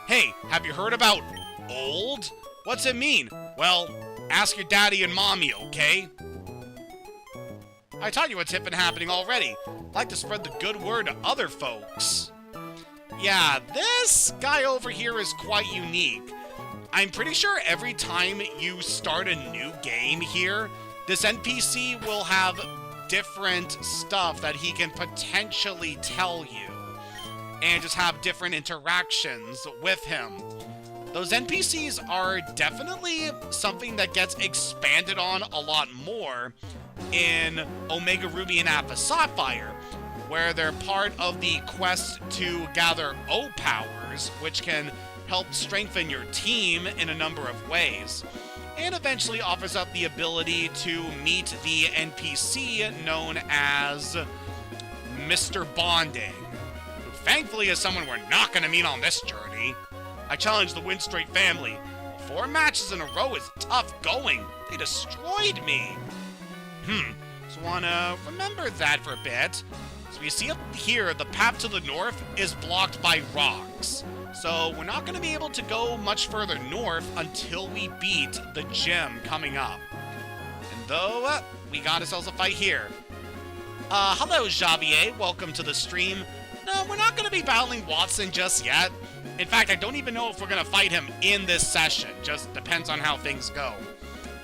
Hey, have you heard about old? What's it mean? Well, ask your daddy and mommy, okay? I taught you what's hip and happening already. I'd like to spread the good word to other folks. Yeah, this guy over here is quite unique. I'm pretty sure every time you start a new game here, this NPC will have different stuff that he can potentially tell you, and just have different interactions with him. Those NPCs are definitely something that gets expanded on a lot more in Omega Ruby and Alpha Sapphire, where they're part of the quest to gather O-Powers, which can help strengthen your team in a number of ways, and eventually offers up the ability to meet the NPC known as Mr. Bonding, who thankfully is someone we're not going to meet on this journey. I challenged the Windstreet family. 4 matches in a row is tough going. They destroyed me. Just wanna remember that for a bit. So you see up here, the path to the north is blocked by rocks. So we're not gonna be able to go much further north until we beat the gym coming up. And though, we got ourselves a fight here. Hello, Javier. Welcome to the stream. No, we're not gonna be battling Watson just yet. In fact, I don't even know if we're gonna fight him in this session. Just depends on how things go.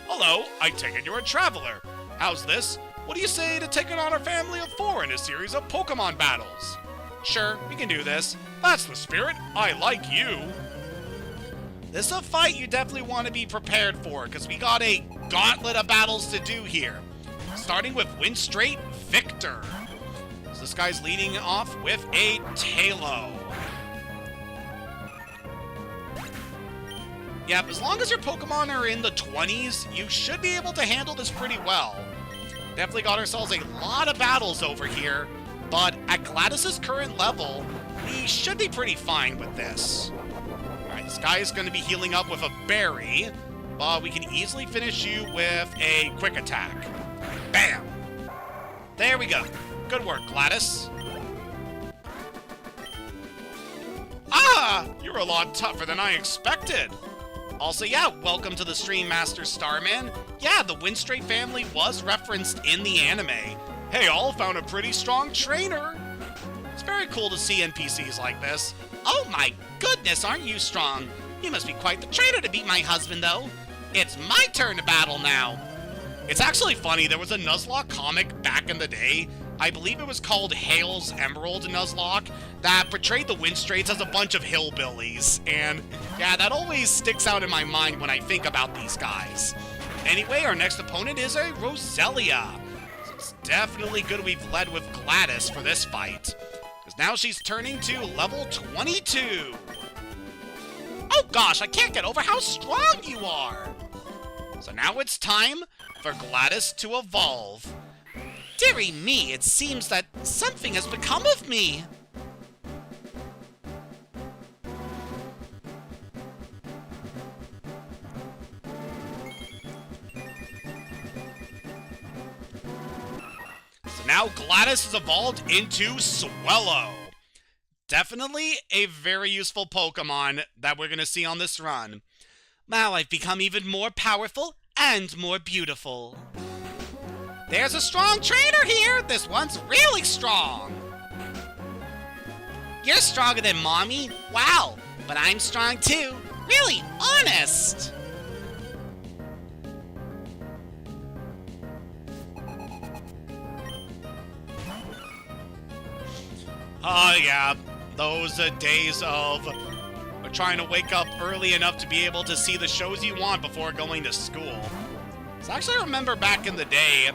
Hello, I take it you're a traveler. How's this? What do you say to taking on our family of 4 in a series of Pokemon battles? Sure, we can do this. That's the spirit. I like you. This is a fight you definitely want to be prepared for, because we got a gauntlet of battles to do here. Starting with Win Straight Victor. So this guy's leading off with a Tailo. Yep, as long as your Pokemon are in the 20s, you should be able to handle this pretty well. Definitely got ourselves a lot of battles over here, but at Gladys's current level, we should be pretty fine with this. Alright, this guy is going to be healing up with a berry, but we can easily finish you with a quick attack. Bam! There we go. Good work, Gladys. Ah! You're a lot tougher than I expected. Also, yeah, welcome to the stream, Master Starman. Yeah, the Winstrait family was referenced in the anime. Hey, all found a pretty strong trainer. It's very cool to see NPCs like this. Oh my goodness, aren't you strong? You must be quite the trainer to beat my husband, though. It's my turn to battle now. It's actually funny, there was a Nuzlocke comic back in the day. I believe it was called Hale's Emerald Nuzlocke, that portrayed the Winstraits as a bunch of hillbillies. And yeah, that always sticks out in my mind when I think about these guys. Anyway, our next opponent is a Roselia. So it's definitely good we've led with Gladys for this fight, because now she's turning to level 22. Oh gosh, I can't get over how strong you are. So now it's time for Gladys to evolve. Dearie me, it seems that something has become of me. So now Gladys has evolved into Swellow. Definitely a very useful Pokemon that we're going to see on this run. Now I've become even more powerful and more beautiful. There's a strong trainer here! This one's really strong! You're stronger than Mommy? Wow, but I'm strong too. Really honest! Oh yeah, those days of trying to wake up early enough to be able to see the shows you want before going to school. So actually I remember back in the day,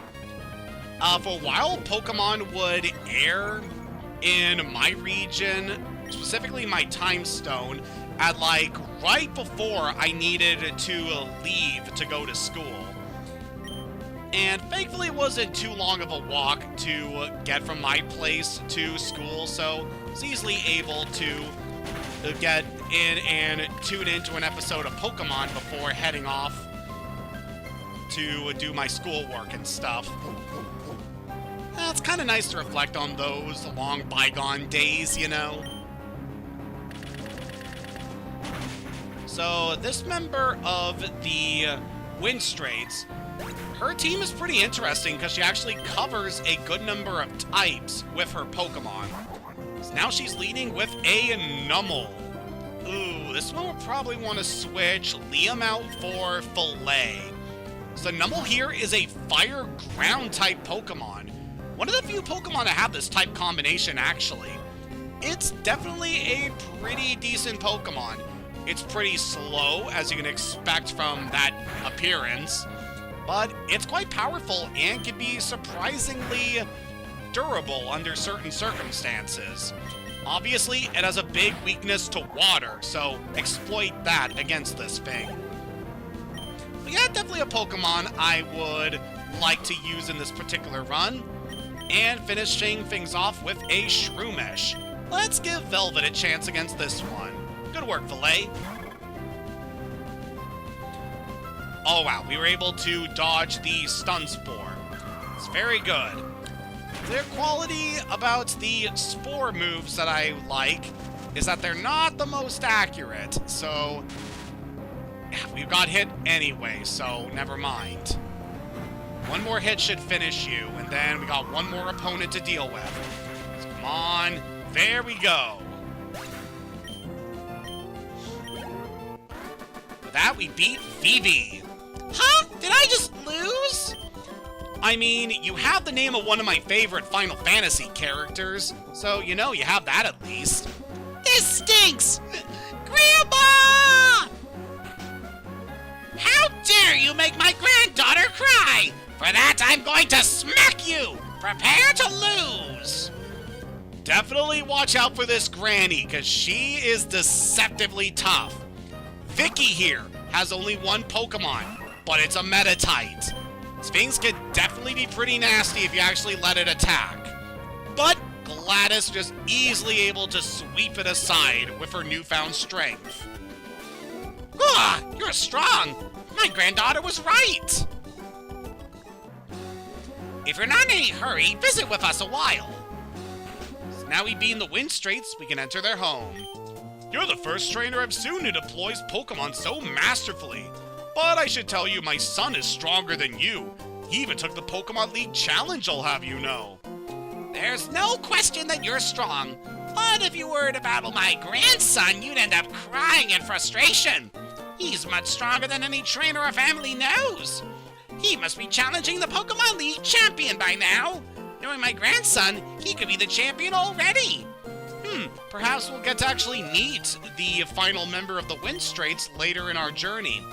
for a while, Pokemon would air in my region, specifically my time stone, at like right before I needed to leave to go to school. And thankfully it wasn't too long of a walk to get from my place to school, so I was easily able to get in and tune into an episode of Pokemon before heading off to do my schoolwork and stuff. It's kind of nice to reflect on those long bygone days, you know? So, this member of the Winstraits, her team is pretty interesting because she actually covers a good number of types with her Pokemon. So now she's leading with a Numel. Ooh, this one will probably want to switch Liam out for Filet. So Numel here is a Fire Ground type Pokemon. One of the few Pokemon that have this type combination, actually. It's definitely a pretty decent Pokemon. It's pretty slow, as you can expect from that appearance, but it's quite powerful and can be surprisingly durable under certain circumstances. Obviously, it has a big weakness to water, so exploit that against this thing. But yeah, definitely a Pokemon I would like to use in this particular run. And finishing things off with a Shroomish. Let's give Velvet a chance against this one. Good work, Filet. Oh wow, we were able to dodge the Stun Spore. It's very good. The quality about the Spore moves that I like is that they're not the most accurate, so we got hit anyway, so never mind. One more hit should finish you, and then we got one more opponent to deal with. So come on. There we go. With that, we beat Vivi. Huh? Did I just lose? I mean, you have the name of one of my favorite Final Fantasy characters, so you know you have that at least. This stinks! Grandma! How dare you make my granddaughter cry! For that, I'm going to smack you! Prepare to lose! Definitely watch out for this granny, because she is deceptively tough. Vicky here has only one Pokemon, but it's a Metatite. Sphinx can definitely be pretty nasty if you actually let it attack. But Gladys just easily able to sweep it aside with her newfound strength. Ah, you're strong! My granddaughter was right! If you're not in any hurry, visit with us a while. So now we be in the Wind Straits, we can enter their home. You're the first trainer I've seen who deploys Pokemon so masterfully. But I should tell you, my son is stronger than you. He even took the Pokemon League Challenge, I'll have you know. There's no question that you're strong. But if you were to battle my grandson, you'd end up crying in frustration. He's much stronger than any trainer our family knows. He must be challenging the Pokemon League champion by now. Knowing my grandson, he could be the champion already. Perhaps we'll get to actually meet the final member of the Wind Straits later in our journey.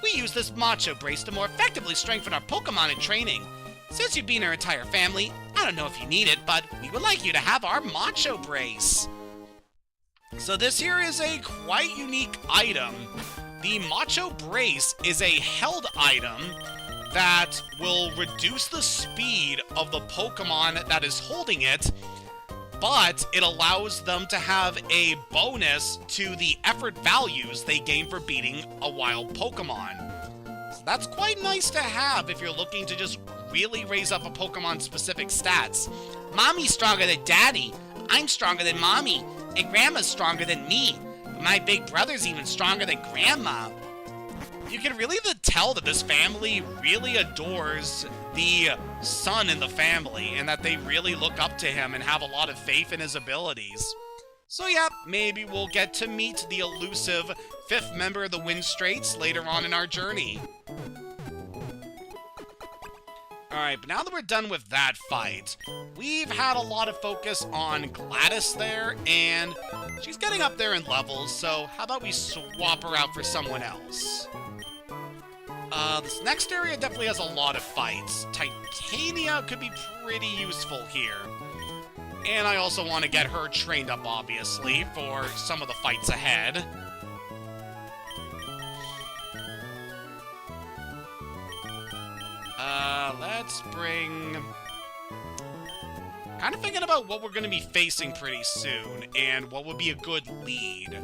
We use this Macho Brace to more effectively strengthen our Pokemon in training. Since you've been our entire family, I don't know if you need it, but we would like you to have our Macho Brace. So this here is a quite unique item. The Macho Brace is a held item that will reduce the speed of the Pokemon that is holding it, but it allows them to have a bonus to the effort values they gain for beating a wild Pokemon. So that's quite nice to have if you're looking to just really raise up a Pokemon's specific stats. Mommy's stronger than Daddy, I'm stronger than Mommy, and Grandma's stronger than me. But my big brother's even stronger than Grandma. You can really tell that this family really adores the son in the family and that they really look up to him and have a lot of faith in his abilities. So yeah, maybe we'll get to meet the elusive 5th member of the Wind Straits later on in our journey. Alright, but now that we're done with that fight, we've had a lot of focus on Gladys there, and she's getting up there in levels, so how about we swap her out for someone else? This next area definitely has a lot of fights. Titania could be pretty useful here. And I also want to get her trained up, obviously, for some of the fights ahead. Let's bring... Kind of thinking about what we're going to be facing pretty soon, and what would be a good lead.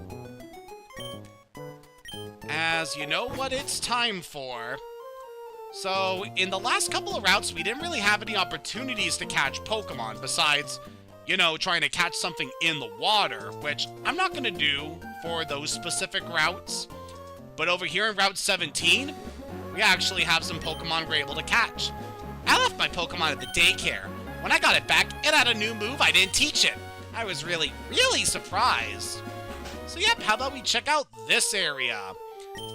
As you know what it's time for. So, in the last couple of routes, we didn't really have any opportunities to catch Pokemon, besides, you know, trying to catch something in the water, which I'm not going to do for those specific routes. But over here in Route 17, we actually have some Pokemon we're able to catch. I left my Pokemon at the daycare. When I got it back, it had a new move, I didn't teach it. I was really surprised. So yep, how about we check out this area?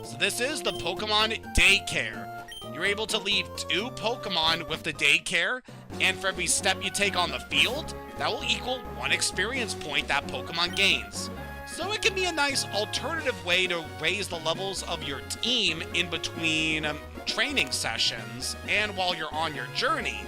So this is the Pokemon Daycare. You're able to leave 2 Pokemon with the daycare, and for every step you take on the field, that will equal 1 experience point that Pokemon gains. So it can be a nice alternative way to raise the levels of your team in between training sessions and while you're on your journey.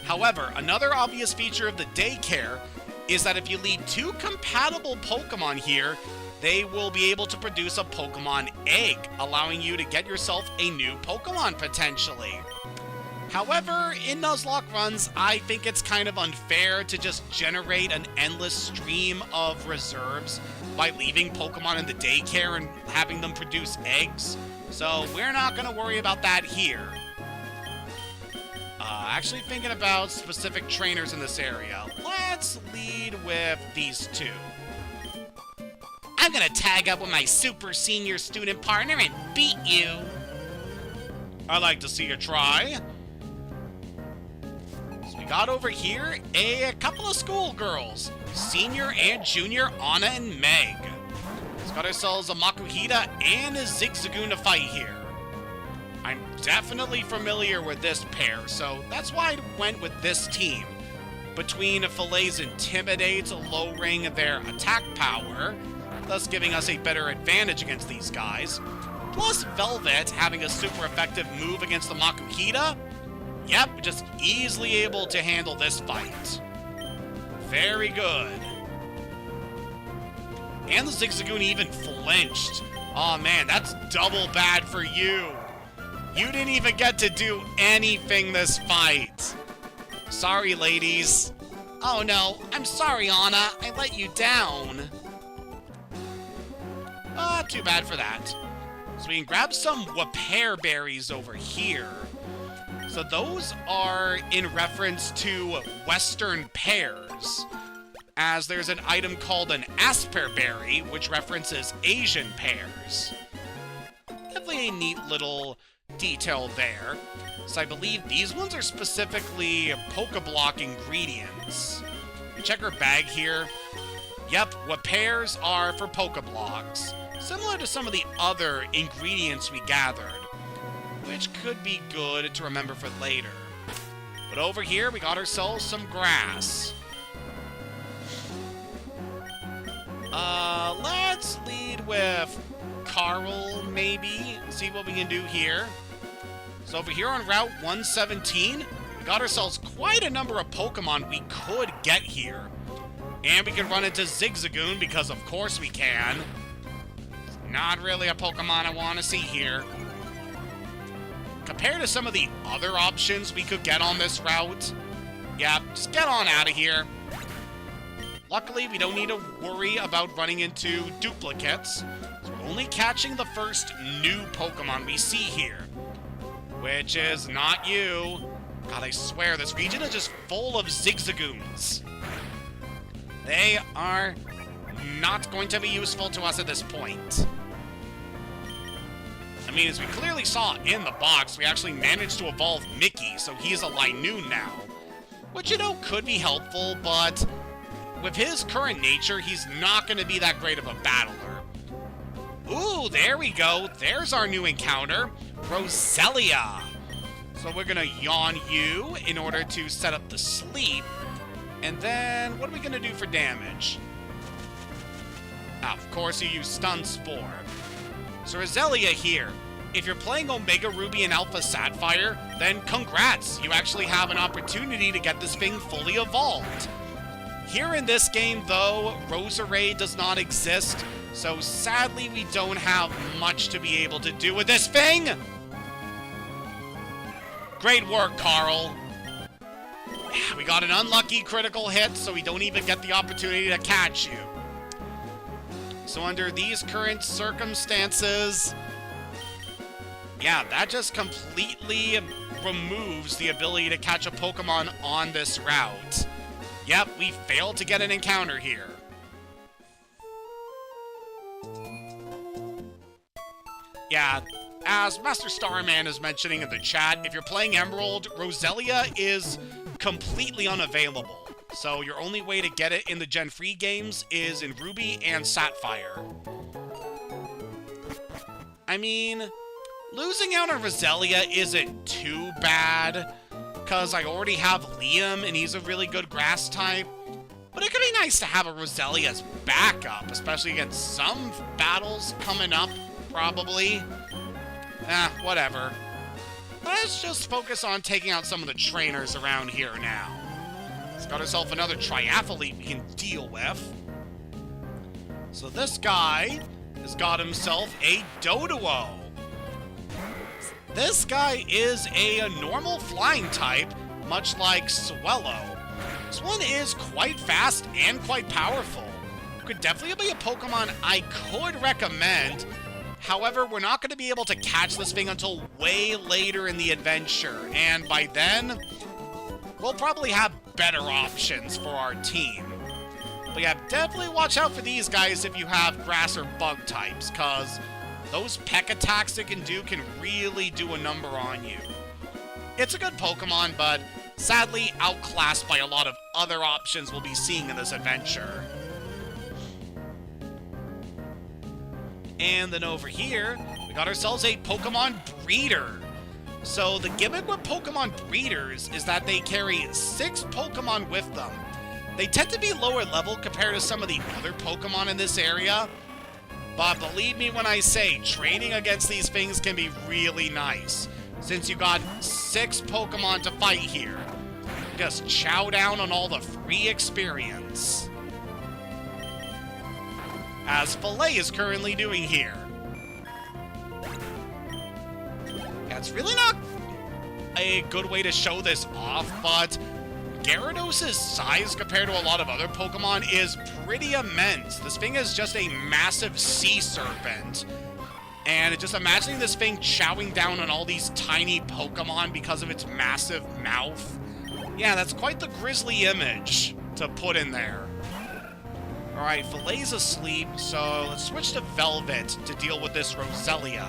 However, another obvious feature of the daycare is that if you leave 2 compatible Pokemon here, they will be able to produce a Pokemon egg, allowing you to get yourself a new Pokemon potentially. However, in Nuzlocke runs, I think it's kind of unfair to just generate an endless stream of reserves by leaving Pokemon in the daycare and having them produce eggs. So we're not going to worry about that here. actually thinking about specific trainers in this area. Let's lead with these two. I'm gonna tag up with my super senior student partner and beat you. I'd like to see you try. So we got over here a couple of schoolgirls. Senior and junior Anna and Meg. Let's got ourselves a Makuhita and a Zigzagoon to fight here. I'm definitely familiar with this pair, so that's why I went with this team. Between Fillet's Intimidate lowering their attack power, thus giving us a better advantage against these guys, plus Velvet having a super effective move against the Makuhita, yep, just easily able to handle this fight. Very good. And the Zigzagoon even flinched. Oh man, that's double bad for you. You didn't even get to do anything this fight. Sorry, ladies. Oh no, I'm sorry, Anna. I let you down. Too bad for that. So we can grab some Wapair berries over here. So those are in reference to Western pears, as there's an item called an Asperberry, which references Asian pears. Definitely a neat little detail there. So I believe these ones are specifically Pokeblock ingredients. Check our bag here. Yep, Wapairs are for Pokeblocks, similar to some of the other ingredients we gathered, which could be good to remember for later. But over here, we got ourselves some grass. Let's lead with Carl, maybe. See what we can do here. So over here on Route 117, we got ourselves quite a number of Pokemon we could get here. And we can run into Zigzagoon, because of course we can. It's not really a Pokemon I want to see here. Compared to some of the other options we could get on this route, yeah, just get on out of here. Luckily, we don't need to worry about running into duplicates. So we're only catching the first new Pokemon we see here, which is not you. God, I swear, this region is just full of Zigzagoons. They are not going to be useful to us at this point. I mean, as we clearly saw in the box, we actually managed to evolve Mickey, so he's a Linoon now. Which, you know, could be helpful, but with his current nature, he's not going to be that great of a battler. Ooh, there we go. There's our new encounter, Roselia. So we're going to yawn you in order to set up the sleep. And then, what are we going to do for damage? Of course, you use Stun Spore. So Roselia here. If you're playing Omega Ruby and Alpha Sapphire, then congrats! You actually have an opportunity to get this thing fully evolved. Here in this game, though, Roserade does not exist, so sadly we don't have much to be able to do with this thing! Great work, Carl! We got an unlucky critical hit, so we don't even get the opportunity to catch you. So under these current circumstances, yeah, that just completely removes the ability to catch a Pokemon on this route. Yep, we failed to get an encounter here. Yeah, as Master Starman is mentioning in the chat, if you're playing Emerald, Roselia is completely unavailable. So your only way to get it in the Gen 3 games is in Ruby and Sapphire. I mean, losing out on Roselia isn't too bad, because I already have Liam and he's a really good grass type. But it could be nice to have a Roselia as backup, especially against some battles coming up, probably. Whatever. Let's just focus on taking out some of the trainers around here now. He's got himself another triathlete we can deal with. So this guy has got himself a Doduo. This guy is a normal flying type, much like Swellow. This one is quite fast and quite powerful. Could definitely be a Pokemon I could recommend. However, we're not going to be able to catch this thing until way later in the adventure, and by then, we'll probably have better options for our team. But yeah, definitely watch out for these guys if you have grass or bug types, because those peck attacks it can do can really do a number on you. It's a good Pokemon, but sadly outclassed by a lot of other options we'll be seeing in this adventure. And then over here, we got ourselves a Pokemon Breeder. So the gimmick with Pokemon Breeders is that they carry 6 Pokemon with them. They tend to be lower level compared to some of the other Pokemon in this area, but believe me when I say, training against these things can be really nice, since you got 6 Pokemon to fight here. Just chow down on all the free experience, as Filet is currently doing here. Yeah, it's really not a good way to show this off, but Gyarados' size compared to a lot of other Pokemon is pretty immense. This thing is just a massive sea serpent. And just imagining this thing chowing down on all these tiny Pokemon because of its massive mouth. Yeah, that's quite the grisly image to put in there. Alright, Filet's asleep, so let's switch to Velvet to deal with this Roselia.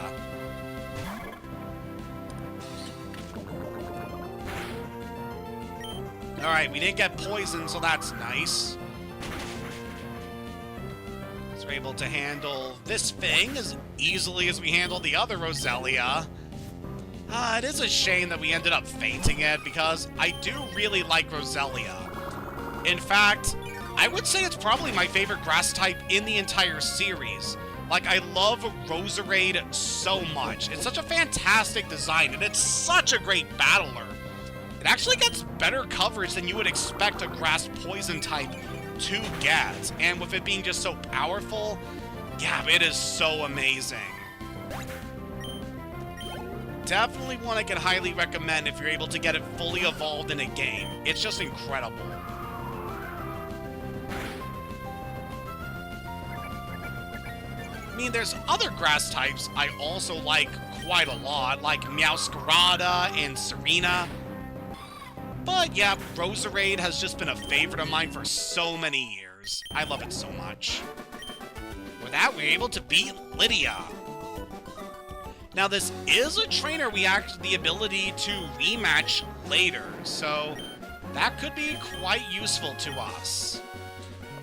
Alright, we didn't get poisoned, so that's nice. So we're able to handle this thing as easily as we handled the other Roselia. It is a shame that we ended up fainting it, because I do really like Roselia. In fact, I would say it's probably my favorite grass type in the entire series. Like, I love Roserade so much. It's such a fantastic design, and it's such a great battler. It actually gets better coverage than you would expect a grass poison type to get. And with it being just so powerful, yeah, it is so amazing. Definitely one I can highly recommend if you're able to get it fully evolved in a game. It's just incredible. I mean, there's other grass types I also like quite a lot, like Meowscarada and Serena. But yeah, Roserade has just been a favorite of mine for so many years. I love it so much. With that, we're able to beat Lydia. Now, this is a trainer we have the ability to rematch later, so that could be quite useful to us.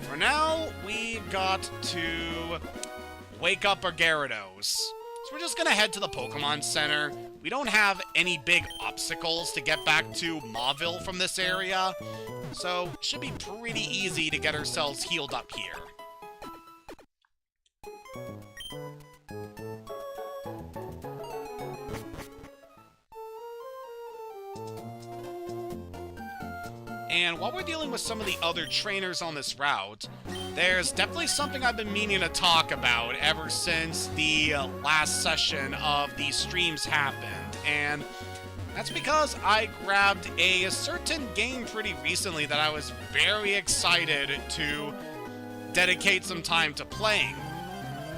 For now, we've got to wake up our Gyarados. So we're just gonna head to the Pokemon Center. We don't have any big obstacles to get back to Mauville from this area, so it should be pretty easy to get ourselves healed up here. And while we're dealing with some of the other trainers on this route, there's definitely something I've been meaning to talk about ever since the last session of these streams happened. And that's because I grabbed a certain game pretty recently that I was very excited to dedicate some time to playing.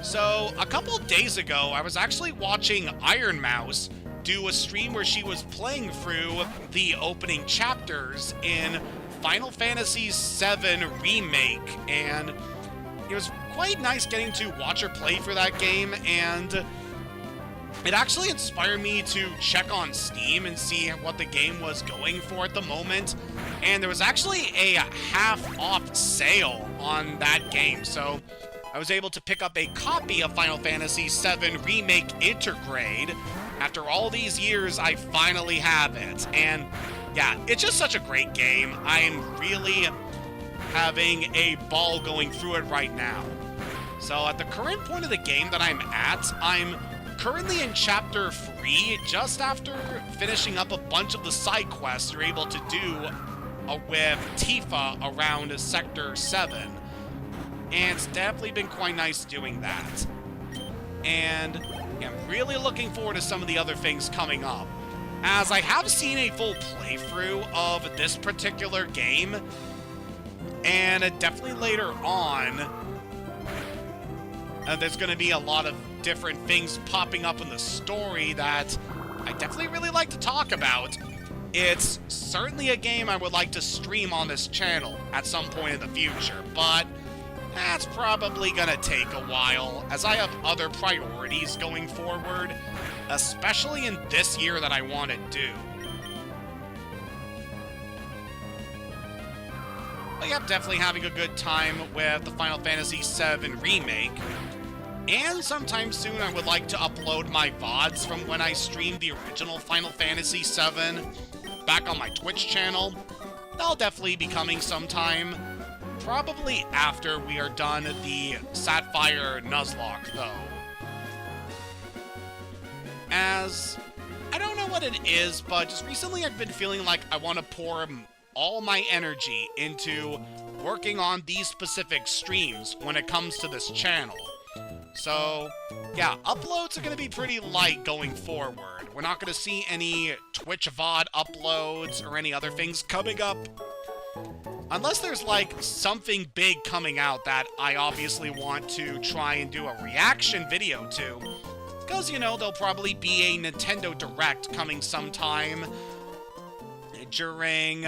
So, a couple days ago, I was actually watching Iron Mouse do a stream where she was playing through the opening chapters in Final Fantasy VII Remake, and it was quite nice getting to watch her play through that game, and it actually inspired me to check on Steam and see what the game was going for at the moment, and there was actually a half-off sale on that game, so I was able to pick up a copy of Final Fantasy VII Remake Intergrade. After all these years, I finally have it, and yeah, it's just such a great game. I am really having a ball going through it right now. So at the current point of the game that I'm at, I'm currently in Chapter 3, just after finishing up a bunch of the side quests you're able to do with Tifa around Sector 7. And it's definitely been quite nice doing that. And I'm really looking forward to some of the other things coming up, as I have seen a full playthrough of this particular game, and definitely later on, there's going to be a lot of different things popping up in the story that I definitely really like to talk about. It's certainly a game I would like to stream on this channel at some point in the future, but that's probably gonna take a while, as I have other priorities going forward, especially in this year that I want to do. But yeah, I'm definitely having a good time with the Final Fantasy VII Remake. And sometime soon I would like to upload my VODs from when I streamed the original Final Fantasy VII back on my Twitch channel. That'll definitely be coming sometime. Probably after we are done the Sapphire Nuzlocke, though. As, I don't know what it is, but just recently I've been feeling like I want to pour all my energy into working on these specific streams when it comes to this channel. So, yeah, uploads are going to be pretty light going forward. We're not going to see any Twitch VOD uploads or any other things coming up. Unless there's, like, something big coming out that I obviously want to try and do a reaction video to. Because, you know, there'll probably be a Nintendo Direct coming sometime during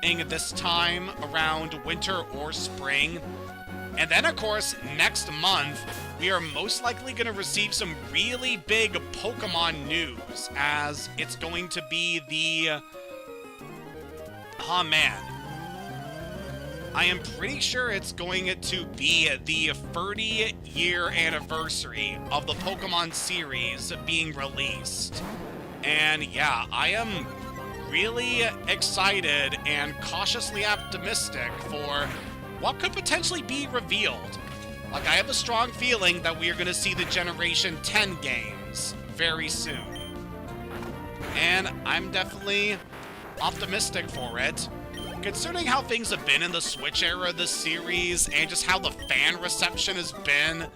this time around winter or spring. And then, of course, next month, we are most likely going to receive some really big Pokemon news, as it's going to be the... Oh, man. I am pretty sure it's going to be the 30-year anniversary of the Pokemon series being released. And yeah, I am really excited and cautiously optimistic for what could potentially be revealed. Like, I have a strong feeling that we are going to see the Generation 10 games very soon. And I'm definitely optimistic for it. Considering how things have been in the Switch era of this series, and just how the fan reception has been,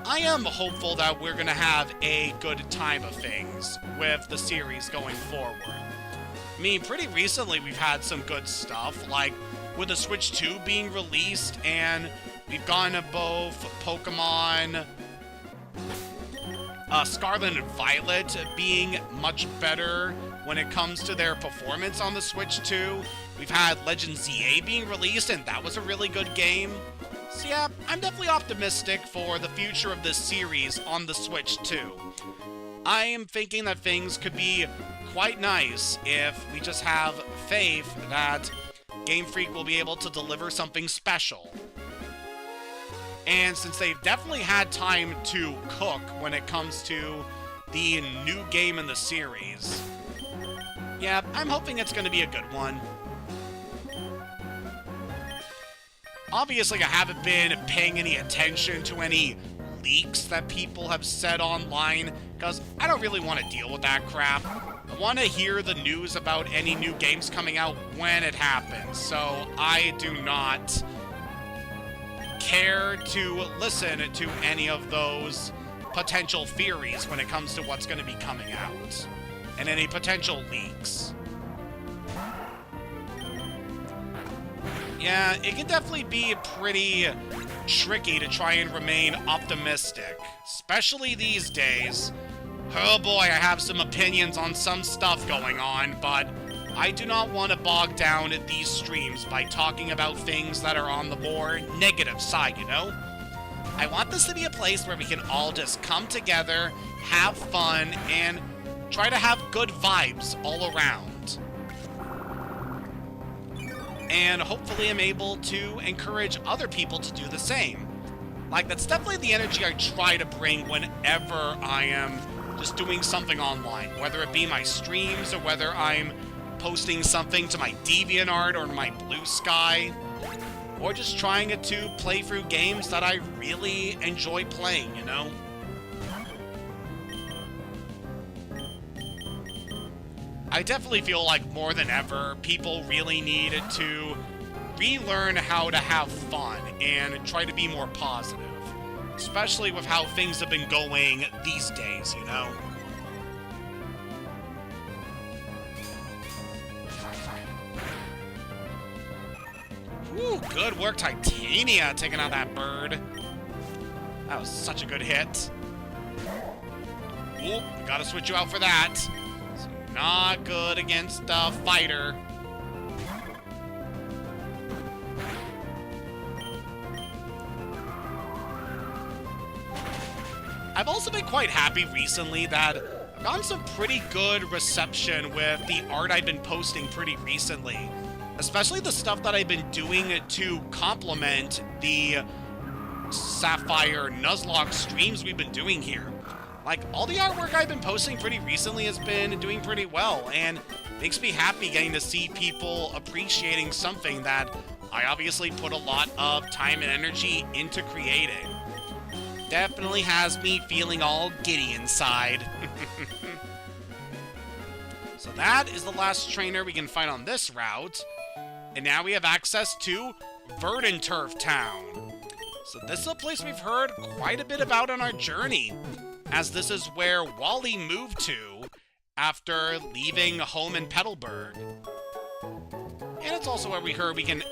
I am hopeful that we're going to have a good time of things with the series going forward. I mean, pretty recently we've had some good stuff, like with the Switch 2 being released, and we've gotten both Pokemon Scarlet and Violet being much better when it comes to their performance on the Switch 2. We've had Legend ZA being released, and that was a really good game. So yeah, I'm definitely optimistic for the future of this series on the Switch 2. I am thinking that things could be quite nice if we just have faith that Game Freak will be able to deliver something special. And since they've definitely had time to cook when it comes to the new game in the series, yeah, I'm hoping it's going to be a good one. Obviously, I haven't been paying any attention to any leaks that people have said online, because I don't really want to deal with that crap. I want to hear the news about any new games coming out when it happens, so I do not care to listen to any of those potential theories when it comes to what's going to be coming out, and any potential leaks. Yeah, it can definitely be pretty tricky to try and remain optimistic, especially these days. Oh boy, I have some opinions on some stuff going on, but I do not want to bog down these streams by talking about things that are on the more negative side, you know? I want this to be a place where we can all just come together, have fun, and try to have good vibes all around. And hopefully I'm able to encourage other people to do the same. Like, that's definitely the energy I try to bring whenever I am just doing something online, whether it be my streams or whether I'm posting something to my DeviantArt or my Blue Sky, or just trying to play through games that I really enjoy playing, you know? I definitely feel like more than ever, people really need to relearn how to have fun and try to be more positive. Especially with how things have been going these days, you know? Whew, good work, Titania, taking out that bird. That was such a good hit. Ooh, gotta switch you out for that. Not good against a fighter. I've also been quite happy recently that I've gotten some pretty good reception with the art I've been posting pretty recently. Especially the stuff that I've been doing to complement the Sapphire Nuzlocke streams we've been doing here. Like, all the artwork I've been posting pretty recently has been doing pretty well, and makes me happy getting to see people appreciating something that I obviously put a lot of time and energy into creating. Definitely has me feeling all giddy inside. So that is the last trainer we can find on this route. And now we have access to Verdanturf Town. So this is a place we've heard quite a bit about on our journey, as this is where Wally moved to after leaving home in Petalburg. And it's also where we heard we can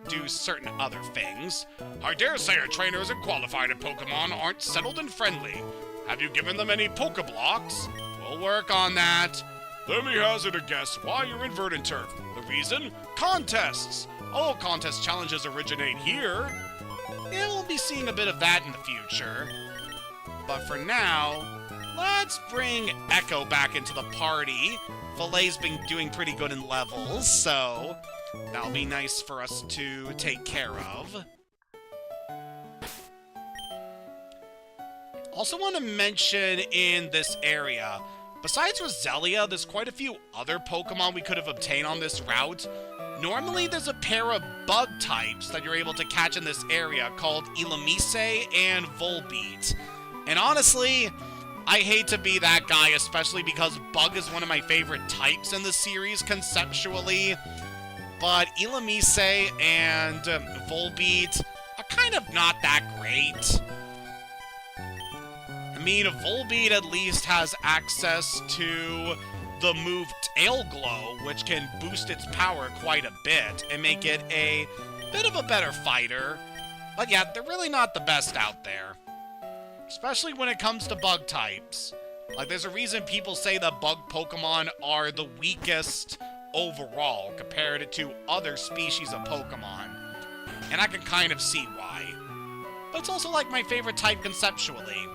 do certain other things. I dare say our trainers and qualified in Pokemon aren't settled and friendly. Have you given them any Pokeblocks? We'll work on that. Let me hazard a guess why you're in Verdanturf. The reason? Contests! All contest challenges originate here. Yeah, we'll be seeing a bit of that in the future. But for now, let's bring Echo back into the party. Filet's been doing pretty good in levels, so that'll be nice for us to take care of. Also want to mention in this area, besides Roselia, there's quite a few other Pokemon we could have obtained on this route. Normally, there's a pair of bug types that you're able to catch in this area called Ilamise and Volbeat. And honestly, I hate to be that guy, especially because bug is one of my favorite types in the series conceptually. But Ilamise and Volbeat are kind of not that great. I mean, Volbeat at least has access to the move Tail Glow, which can boost its power quite a bit and make it a bit of a better fighter. But yeah, they're really not the best out there. Especially when it comes to bug types. Like, there's a reason people say that bug Pokemon are the weakest overall compared to other species of Pokemon. And I can kind of see why. But it's also like my favorite type conceptually.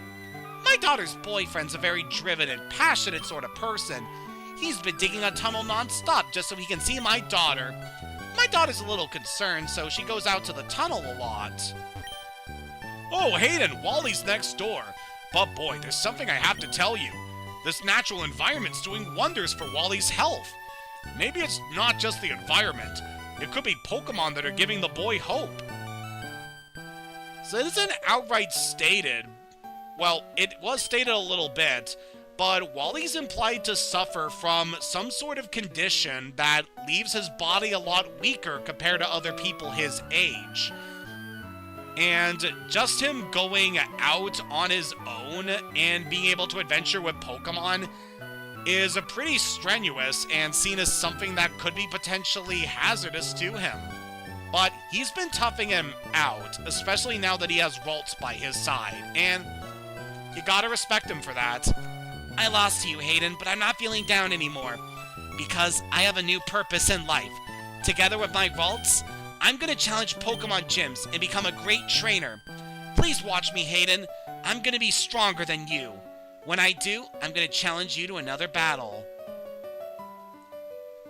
My daughter's boyfriend's a very driven and passionate sort of person. He's been digging a tunnel non-stop just so he can see my daughter. My daughter's a little concerned, so she goes out to the tunnel a lot. Oh, Hayden, Wally's next door. But boy, there's something I have to tell you. This natural environment's doing wonders for Wally's health. Maybe it's not just the environment. It could be Pokemon that are giving the boy hope. So it isn't outright stated. Well, it was stated a little bit, but Wally's implied to suffer from some sort of condition that leaves his body a lot weaker compared to other people his age. And just him going out on his own and being able to adventure with Pokemon is a pretty strenuous and seen as something that could be potentially hazardous to him. But he's been toughing him out, especially now that he has Ralts by his side, and you gotta respect him for that. I lost to you, Hayden, but I'm not feeling down anymore, because I have a new purpose in life. Together with my Ralts, I'm gonna challenge Pokemon gyms and become a great trainer. Please watch me, Hayden. I'm gonna be stronger than you. When I do, I'm gonna challenge you to another battle.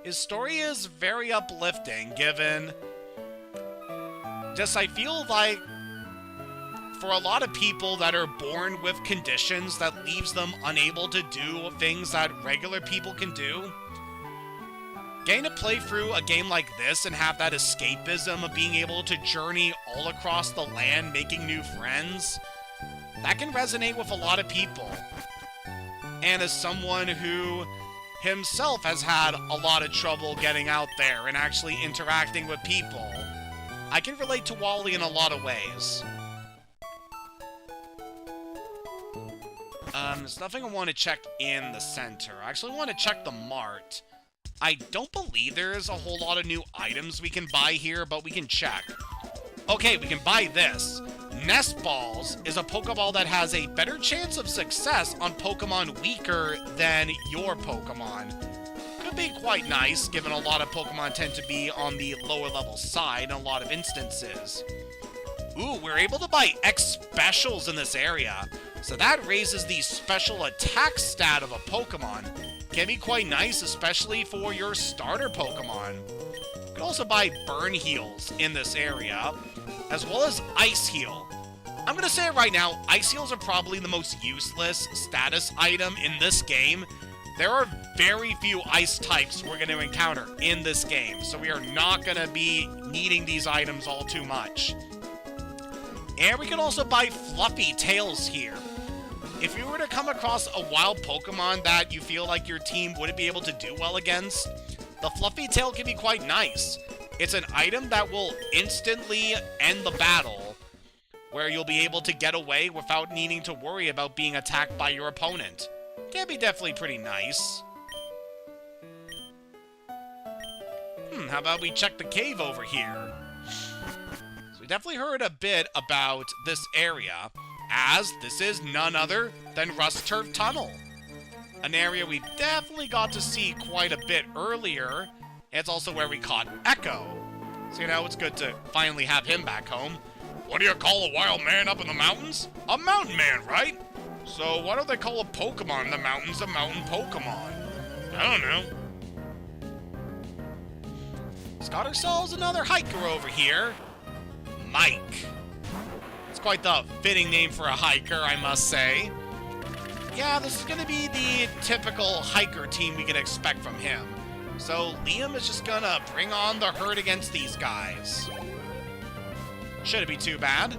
His story is very uplifting, given... I feel like for a lot of people that are born with conditions that leaves them unable to do things that regular people can do, getting to play through a game like this and have that escapism of being able to journey all across the land making new friends, that can resonate with a lot of people. And as someone who himself has had a lot of trouble getting out there and actually interacting with people, I can relate to Wally in a lot of ways. There's nothing I want to check in the center. I actually want to check the mart. I don't believe there's a whole lot of new items we can buy here, but we can check. Okay, we can buy this. Nest Balls is a Pokeball that has a better chance of success on Pokemon weaker than your Pokemon. Could be quite nice, given a lot of Pokemon tend to be on the lower level side in a lot of instances. Ooh, we're able to buy X specials in this area, so that raises the special attack stat of a Pokemon. Can be quite nice, especially for your starter Pokemon. You can also buy Burn Heals in this area, as well as Ice Heal. I'm gonna say it right now, Ice Heals are probably the most useless status item in this game. There are very few ice types we're gonna encounter in this game, so we are not gonna be needing these items all too much. And we can also buy Fluffy Tails here. If you were to come across a wild Pokemon that you feel like your team wouldn't be able to do well against, the Fluffy Tail can be quite nice. It's an item that will instantly end the battle, where you'll be able to get away without needing to worry about being attacked by your opponent. Can be definitely pretty nice. How about we check the cave over here? So we definitely heard a bit about this area, as this is none other than Rust Turf Tunnel. An area we definitely got to see quite a bit earlier. It's also where we caught Echo. So, you know, it's good to finally have him back home. What do you call a wild man up in the mountains? A mountain man, right? So why don't they call a Pokemon in the mountains a mountain Pokemon? I don't know. Let's got ourselves another hiker over here. Mike. It's quite the fitting name for a hiker, I must say. Yeah, this is going to be the typical hiker team we can expect from him. So Liam is just going to bring on the herd against these guys. Shouldn't be too bad.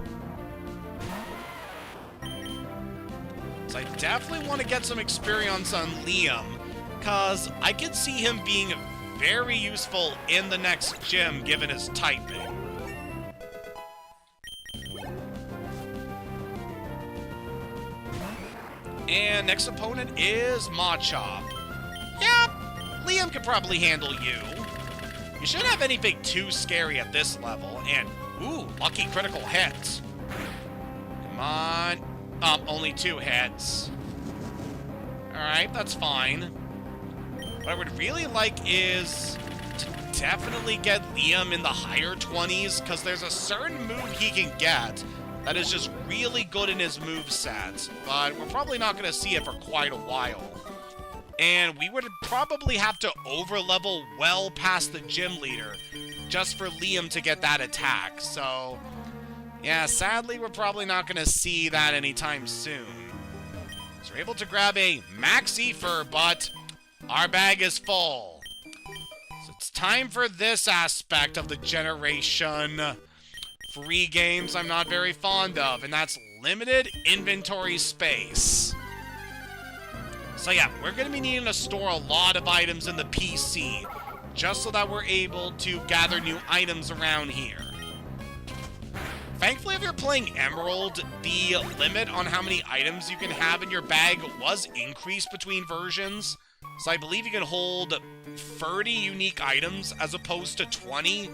So I definitely want to get some experience on Liam, because I could see him being very useful in the next gym, given his typing. And next opponent is Machop. Yep, Liam could probably handle you. You shouldn't have anything too scary at this level, and ooh, lucky critical hits. Come on. Only 2 hits. Alright, that's fine. What I would really like is to definitely get Liam in the higher 20s, because there's a certain move he can get that is just really good in his moveset, but we're probably not going to see it for quite a while. And we would probably have to over-level well past the gym leader just for Liam to get that attack, so yeah, sadly, we're probably not going to see that anytime soon. So we're able to grab a Max Ether, but our bag is full. So it's time for this aspect of the generation. Free games I'm not very fond of, and that's limited inventory space. So yeah, we're going to be needing to store a lot of items in the PC, just so that we're able to gather new items around here. Thankfully, if you're playing Emerald, the limit on how many items you can have in your bag was increased between versions. So I believe you can hold 30 unique items as opposed to 20.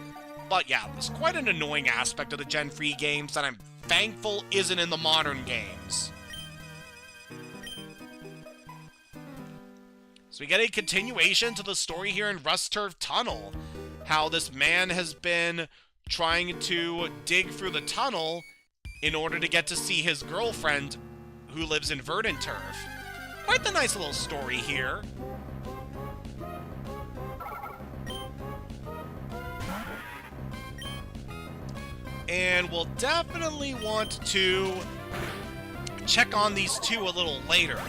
But yeah, there's quite an annoying aspect of the Gen 3 games that I'm thankful isn't in the modern games. So we get a continuation to the story here in Rust Turf Tunnel. How this man has been trying to dig through the tunnel in order to get to see his girlfriend who lives in Verdant Turf. Quite the nice little story here. And we'll definitely want to check on these two a little later,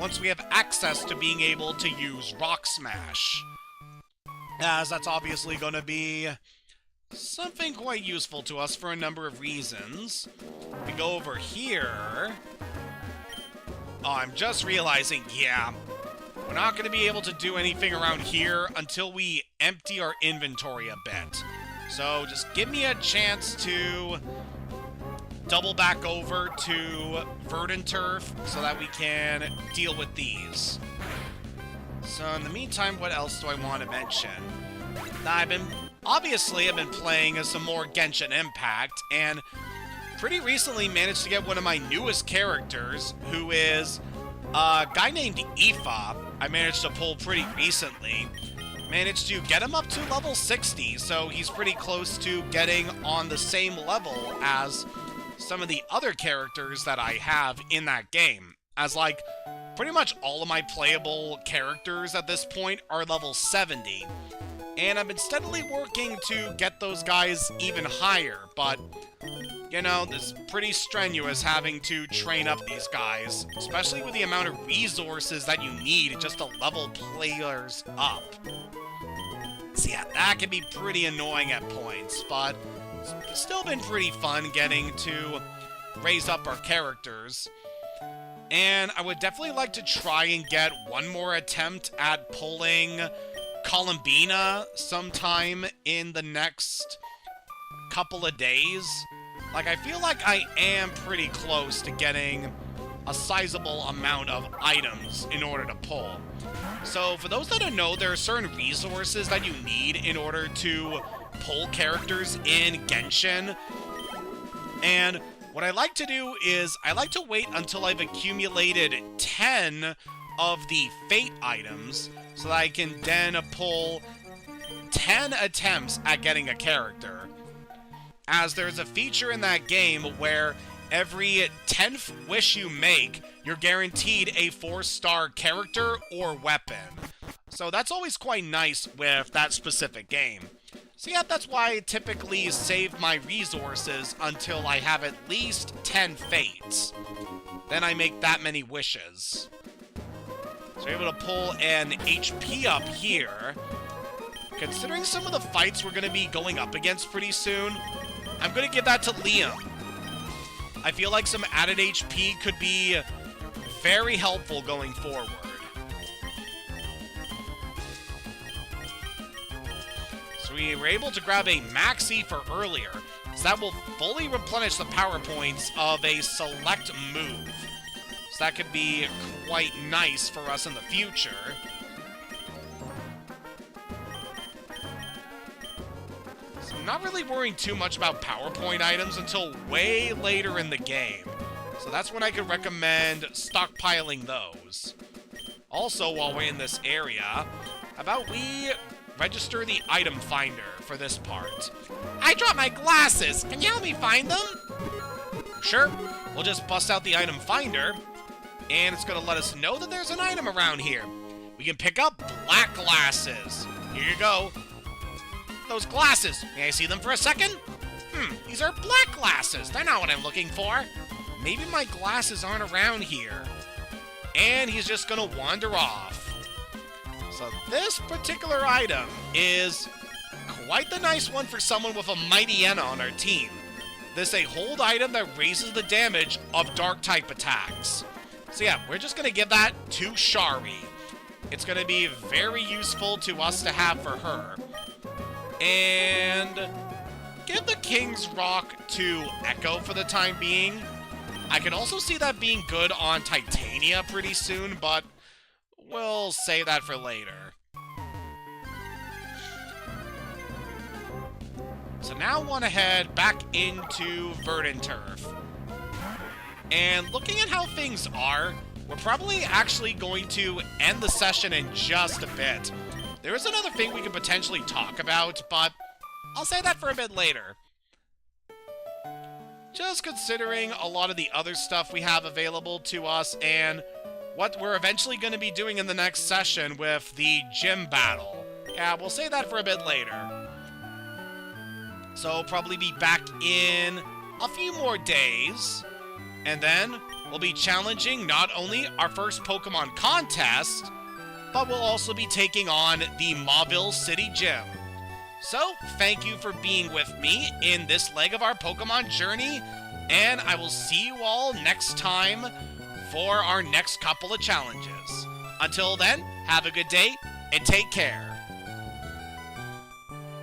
once we have access to being able to use Rock Smash. As that's obviously going to be something quite useful to us for a number of reasons. We go over here. Oh, I'm just realizing, yeah, we're not going to be able to do anything around here until we empty our inventory a bit. So just give me a chance to double back over to Verdant Turf so that we can deal with these. So in the meantime, what else do I want to mention? Obviously, I've been playing some more Genshin Impact, and pretty recently managed to get one of my newest characters, who is a guy named Aoife. I managed to pull pretty recently. Managed to get him up to level 60, so he's pretty close to getting on the same level as some of the other characters that I have in that game. As like, pretty much all of my playable characters at this point are level 70. And I've been steadily working to get those guys even higher, but, you know, it's pretty strenuous having to train up these guys, especially with the amount of resources that you need just to level players up. So yeah, that can be pretty annoying at points, but it's still been pretty fun getting to raise up our characters. And I would definitely like to try and get one more attempt at pulling Columbina sometime in the next couple of days. Like, I feel like I am pretty close to getting a sizable amount of items in order to pull. So, for those that don't know, there are certain resources that you need in order to pull characters in Genshin. And what I like to do is, I like to wait until I've accumulated 10 of the Fate items, so that I can then pull 10 attempts at getting a character. As there's a feature in that game where every 10th wish you make, you're guaranteed a 4-star character or weapon. So that's always quite nice with that specific game. So yeah, that's why I typically save my resources until I have at least 10 fates. Then I make that many wishes. So we're able to pull an HP up here. Considering some of the fights we're going to be going up against pretty soon, I'm going to give that to Liam. I feel like some added HP could be very helpful going forward. So we were able to grab a Maxi for earlier, so that will fully replenish the power points of a select move. So that could be quite nice for us in the future. So I'm not really worrying too much about PowerPoint items until way later in the game. So that's when I could recommend stockpiling those. Also, while we're in this area, how about we register the item finder for this part? I dropped my glasses! Can you help me find them? Sure, we'll just bust out the item finder, and it's gonna let us know that there's an item around here. We can pick up black glasses. Here you go. Those glasses, may I see them for a second? These are black glasses. They're not what I'm looking for. Maybe my glasses aren't around here. And he's just gonna wander off. So this particular item is quite the nice one for someone with a Mighty Enna on our team. This is a hold item that raises the damage of dark type attacks. So yeah, we're just gonna give that to Shari. It's gonna be very useful to us to have for her. And give the King's Rock to Echo for the time being. I can also see that being good on Titania pretty soon, but we'll save that for later. So now I want to head back into Verdant Turf. And looking at how things are, we're probably actually going to end the session in just a bit. There is another thing we could potentially talk about, but I'll say that for a bit later. Just considering a lot of the other stuff we have available to us and what we're eventually going to be doing in the next session with the gym battle. Yeah, we'll say that for a bit later. So I'll probably be back in a few more days. And then we'll be challenging not only our first Pokemon contest, but we'll also be taking on the Mauville City Gym. So, thank you for being with me in this leg of our Pokemon journey, and I will see you all next time for our next couple of challenges. Until then, have a good day, and take care.